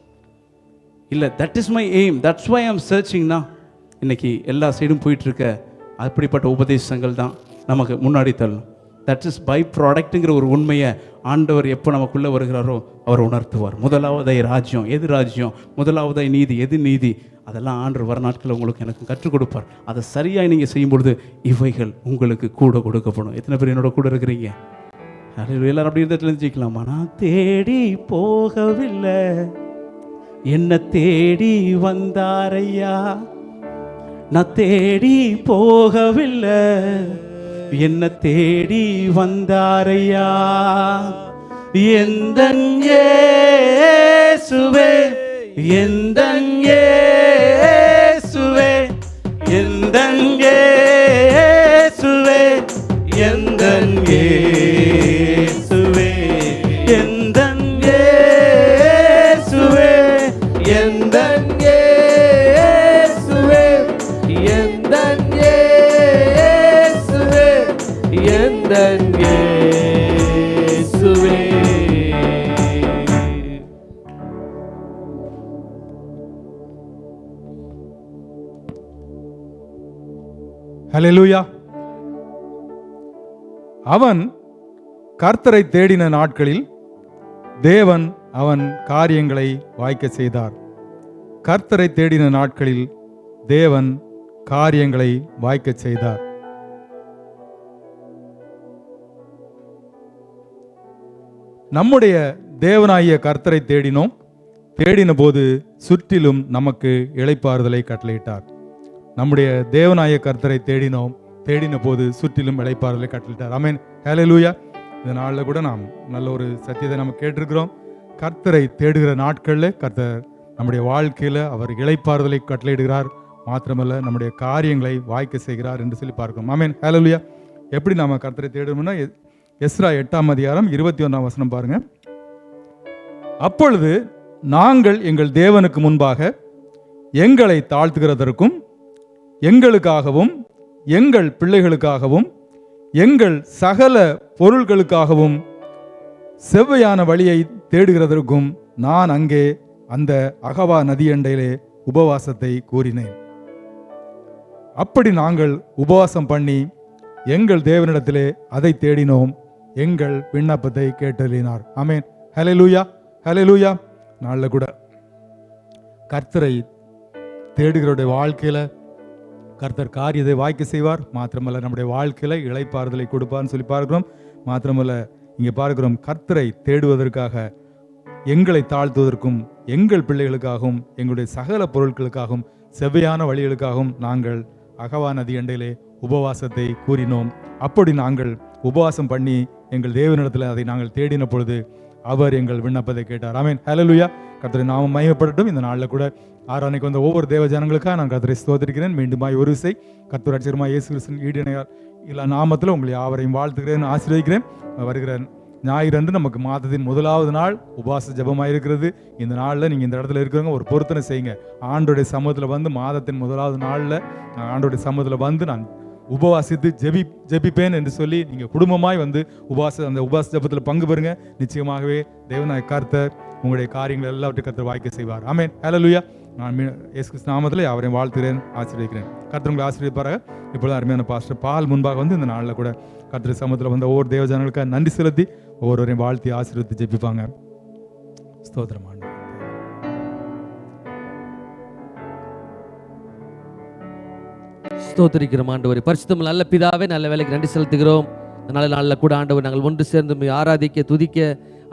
இல்லை that is my aim, that's why I'm சர்ச்சிங்னா இன்றைக்கி எல்லா சைடும் போயிட்டுருக்க அப்படிப்பட்ட உபதேசங்கள் தான் நமக்கு முன்னாடி தள்ளும். தட் இஸ் பை ப்ராடக்ட்டுங்கிற ஒரு உண்மையை ஆண்டவர் எப்போ நமக்குள்ளே வருகிறாரோ அவர் உணர்த்துவார். முதலாவதாய் ராஜ்யம், எது ராஜ்யம்? முதலாவதாய் நீதி, எது நீதி? அதெல்லாம் ஆண்டவர் வர நாட்களில் உங்களுக்கு எனக்கு கற்றுக் கொடுப்பார். அதை சரியாக நீங்கள் செய்யும் பொழுது இவைகள் உங்களுக்கு கூட கொடுக்கப்படும். எத்தனை பேர் என்னோட கூட இருக்கிறீங்க? எல்லாரும் அப்படி இருந்த தெரிஞ்சுக்கலாமா? நான் தேடி போகவில்லை, என்ன தேடி வந்தாரையா. நான் தேடி போகவில்லை, என்ன தேடி வந்தாரையா. எந்தன் இயேசுவே, எந்தன் இயேசுவே, எந்தன் இயேசுவே, எந்தன் இயேசுவே, எந்தன் இயேசுவே, எந்தன் இயேசுவே, எந்தன் இயேசுவே, எந்தன் இயேசுவே. ஹல்லேலூயா. அவன் கர்த்தரை தேடின நாட்களில் தேவன் அவன் காரியங்களை வாய்க்க செய்தார். கர்த்தரை தேடின நாட்களில் தேவன் காரியங்களை வாய்க்க செய்தார். நம்முடைய தேவனாகிய கர்த்தரை தேடினோம், தேடின போது சுற்றிலும் நமக்கு இளைப்பாறுதலை கட்டளையிட்டார். நம்முடைய தேவனாகிய கர்த்தரை தேடினோம், தேடின போது சுற்றிலும் இளைப்பாறுதலை கட்டளையிட்டார். ஆமென், ஹல்லேலூயா. இந்த நாளில் கூட நாம் நல்ல ஒரு சத்தியத்தை நம்ம கேட்டிருக்கிறோம். கர்த்தரை தேடுகிற நாட்களில் கர்த்தர் நம்முடைய வாழ்க்கையில் அவர் இளைப்பாறுதலை கட்டளையிடுகிறார், மாத்திரமல்ல நம்முடைய காரியங்களை வாய்க்க செய்கிறார் என்று சொல்லி பார்க்கிறோம். ஆமென், ஹல்லேலூயா. எப்படி நாம கர்த்தரை தேடணும்னா எஸ்ரா 8ஆம் அதிகாரம் 21ஆம் வசனம் பாருங்க. அப்பொழுது நாங்கள் எங்கள் தேவனுக்கு முன்பாக எங்களை தாழ்த்துகிறதற்கும் எங்களுக்காகவும் எங்கள் பிள்ளைகளுக்காகவும் எங்கள் சகல பொருள்களுக்காகவும் செவ்வையான வழியை தேடுகிறதற்கும் நான் அங்கே அந்த அகவா நதியண்டையிலே உபவாசத்தை கூறினேன். அப்படி நாங்கள் உபவாசம் பண்ணி எங்கள் தேவனிடத்திலே அதை தேடினோம், எங்கள் விண்ணப்பத்தை கேட்டறினார். ஆமென், ஹல்லேலூயா, ஹல்லேலூயா. நாளில் கூட கர்த்தரை தேடுகிறவருடைய வாழ்க்கையில கர்த்தர் காரியத்தை வாய்க்க செய்வார், மாத்திரமல்ல நம்முடைய வாழ்க்கையில இளைப்பாறுதலை கொடுப்பார்னு சொல்லி பார்க்கிறோம். மாத்திரமல்ல இங்கே பார்க்கிறோம், கர்த்தரை தேடுவதற்காக எங்களை தாழ்த்துவதற்கும் எங்கள் பிள்ளைகளுக்காகவும் எங்களுடைய சகல பொருட்களுக்காகவும் செவ்வையான வழிகளுக்காகவும் நாங்கள் அகவா நதி அண்டையிலே உபவாசத்தை கூறினோம். அப்படி நாங்கள் உபவாசம் பண்ணி எங்கள் தேவனிடத்தில் அதை நாங்கள் தேடின பொழுது அவர் எங்கள் விண்ணப்பத்தை கேட்டார். ஆமென், ஹல்லேலூயா. கர்த்தரை நாம மகிமைப்படட்டும். இந்த நாளில் கூட ஆராதனைக்கு வந்த ஒவ்வொரு தேவ ஜனங்களுக்காக நான் கர்த்தரை ஸ்தோத்திரிக்கிறேன். மீண்டுமாய் ஒரு விசை கர்த்தர் ரட்சகருமாய் இயேசு கிறிஸ்துவின் ஈடிணையார் இல்ல நாமத்தில் உங்களை யாவரையும் வாழ்த்துகிறேன், ஆசீர்வதிக்கிறேன். வருகிற ஞாயிறு அன்று நமக்கு மாதத்தின் முதலாவது நாள் உபவாச ஜெபமாக இருக்கிறது. இந்த நாளில் நீங்கள் இந்த இடத்துல இருக்கிறவங்க ஒரு பொருத்தனை செய்யுங்க. ஆண்டோடைய சமூகத்தில் வந்து மாதத்தின் முதலாவது நாளில் ஆண்டோடைய சமூகத்தில் வந்து நான் உபவாசித்து ஜெபிப்பேன் என்று சொல்லி நீங்கள் குடும்பமாய் வந்து அந்த உபவாச ஜெபத்தில் பங்கு பெறுங்க. நிச்சயமாகவே தேவனாய் கர்த்தர் உங்களுடைய காரியங்கள் எல்லாவற்றையும் கர்த்தர் வாய்க்க செய்வார். ஆமென், ஹல்லேலூயா. நான் இயேசு கிறிஸ்து நாமத்தில் அவரையும் வாழ்த்துகிறேன், ஆசீர்வதிக்கிறேன். கர்த்தர் உங்களை ஆசீர்வதிப்பாராக. இப்பொழுது அருமையான பாஸ்டர் பால் முன்பாக வந்து இந்த நாளில் கூட கர்த்தர் சமூகத்தில் வந்த ஒவ்வொரு தேவ ஜனங்களுக்காக நன்றி செலுத்தி ஒவ்வொருவரையும் வாழ்த்தி ஆசீர்வதித்து ஜெபிப்பாங்க. ஸ்தோத்திரம் ஆண்டவரே. ஸ்தோத்திரிக்கிறோம் ஆண்டவரே. பரிசுத்தம் நல்ல பிதாவே, நல்ல வேலைக்கு நன்றி செலுத்துகிறோம். அதனால நாளில் கூட ஆண்டவர் நாங்கள் ஒன்று சேர்ந்து ஆராதிக்க துதிக்க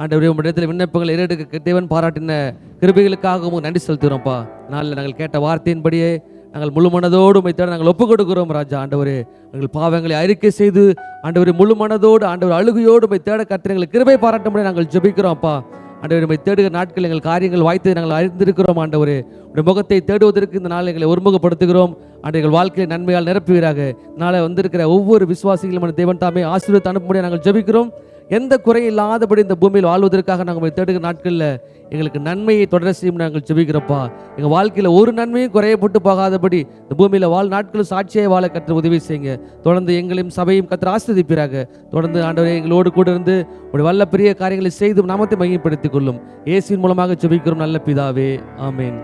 ஆண்டவரே உம்மிடத்தில் விண்ணப்பங்கள் ஏறெடுக்க தேவன் பாராட்டின கிருபைகளுக்காகவும் நன்றி செலுத்துகிறோம்ப்பா. நாளில் நாங்கள் கேட்ட வார்த்தையின்படியே நாங்கள் முழு மனதோடு உம்மை தேட நாங்கள் ஒப்புக் கொடுக்கிறோம் ராஜா. ஆண்டவரே எங்கள் பாவங்களை அறிக்கை செய்து ஆண்டவரே முழு மனதோடு ஆண்டவர் அழுகையோடு உம்மை தேட கர்த்தர் எங்களுக்கு கிருபை பாராட்டும்படி நாங்கள் ஜெபிக்கிறோம்ப்பா. ஆண்டவரே உம்மை தேடுகிற நாட்கள் எங்கள் காரியங்கள் வாய்த்ததை நாங்கள் அறிந்திருக்கிறோம். ஆண்டவரே உடைய முகத்தை தேடுவதற்கு இந்த நாள் எங்களை ஒருமுகப்படுத்துகிறோம். ஆண்டு எங்கள் வாழ்க்கையை நன்மையால் நிரப்புவீராக. நாளை வந்திருக்கிற ஒவ்வொரு விசுவாசிகளும் தேவன் தாமே ஆசீர்வாதத்தை அனுப்பும்படி நாங்கள் ஜெபிக்கிறோம். எந்த குறையும் இல்லாதபடி இந்த பூமியில் வாழ்வதற்காக நாங்கள் தேடுகிற நாட்களில் எங்களுக்கு நன்மையை தொடர செய்யும் நாங்கள் ஜெபிக்கிறோம்ப்பா. எங்கள் வாழ்க்கையில் ஒரு நன்மையும் குறையப்பட்டு போகாதபடி இந்த பூமியில் நாட்களும் சாட்சியை வாழ கற்று உதவி செய்யுங்க. தொடர்ந்து எங்களையும் சபையும் கற்று ஆசீர்வதிப்பீராக. தொடர்ந்து ஆண்டவரே எங்களோடு கூட இருந்து ஒரு வல்ல பெரிய காரியங்களை செய்து நாமத்தை மகிமைப்படுத்திக் கொள்ளும். இயேசுவின் மூலமாக ஜெபிக்கிறோம் நல்ல பிதாவே, ஆமென்.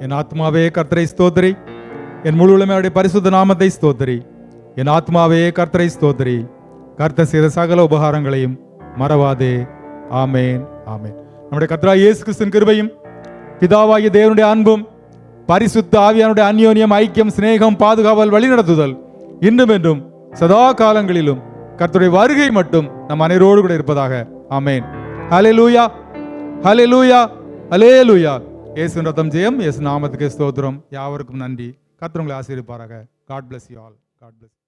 என் ஆத்மாவே கர்த்தரை ஸ்தோத்திரி, என் முழு உலமையுடைய பரிசுத்த நாமத்தை ஸ்தோத்திரி. என் ஆத்மாவே கர்த்தரை ஸ்தோத்திரி, கர்த்தர் செய்த சகல உபகாரங்களையும் மறவாதே. ஆமேன், ஆமேன். நம்முடைய கர்த்தராகிய இயேசு கிறிஸ்துவின் கிருபையும் பிதாவாகிய தேவனுடைய அன்பும் பரிசுத்த ஆவியானுடைய அந்யோன்யம், ஐக்கியம், சிநேகம், பாதுகாவல், வழிநடத்துதல் இன்றும் என்றும் சதா காலங்களிலும் கர்த்தருடைய வருகை மட்டும் நம் அனைவரோடு கூட இருப்பதாக. ஆமேன். ஹல்லேலூயா, ஹல்லேலூயா, ஹல்லேலூயா. இயேசுவின் ரத்தம் ஜெயம், இயேசு நாமத்துக்கு ஸ்தோத்திரம். யாவருக்கும் நன்றி. கர்த்தர் உங்களை ஆசீர்வதிப்பாராக. God bless you all. God bless you.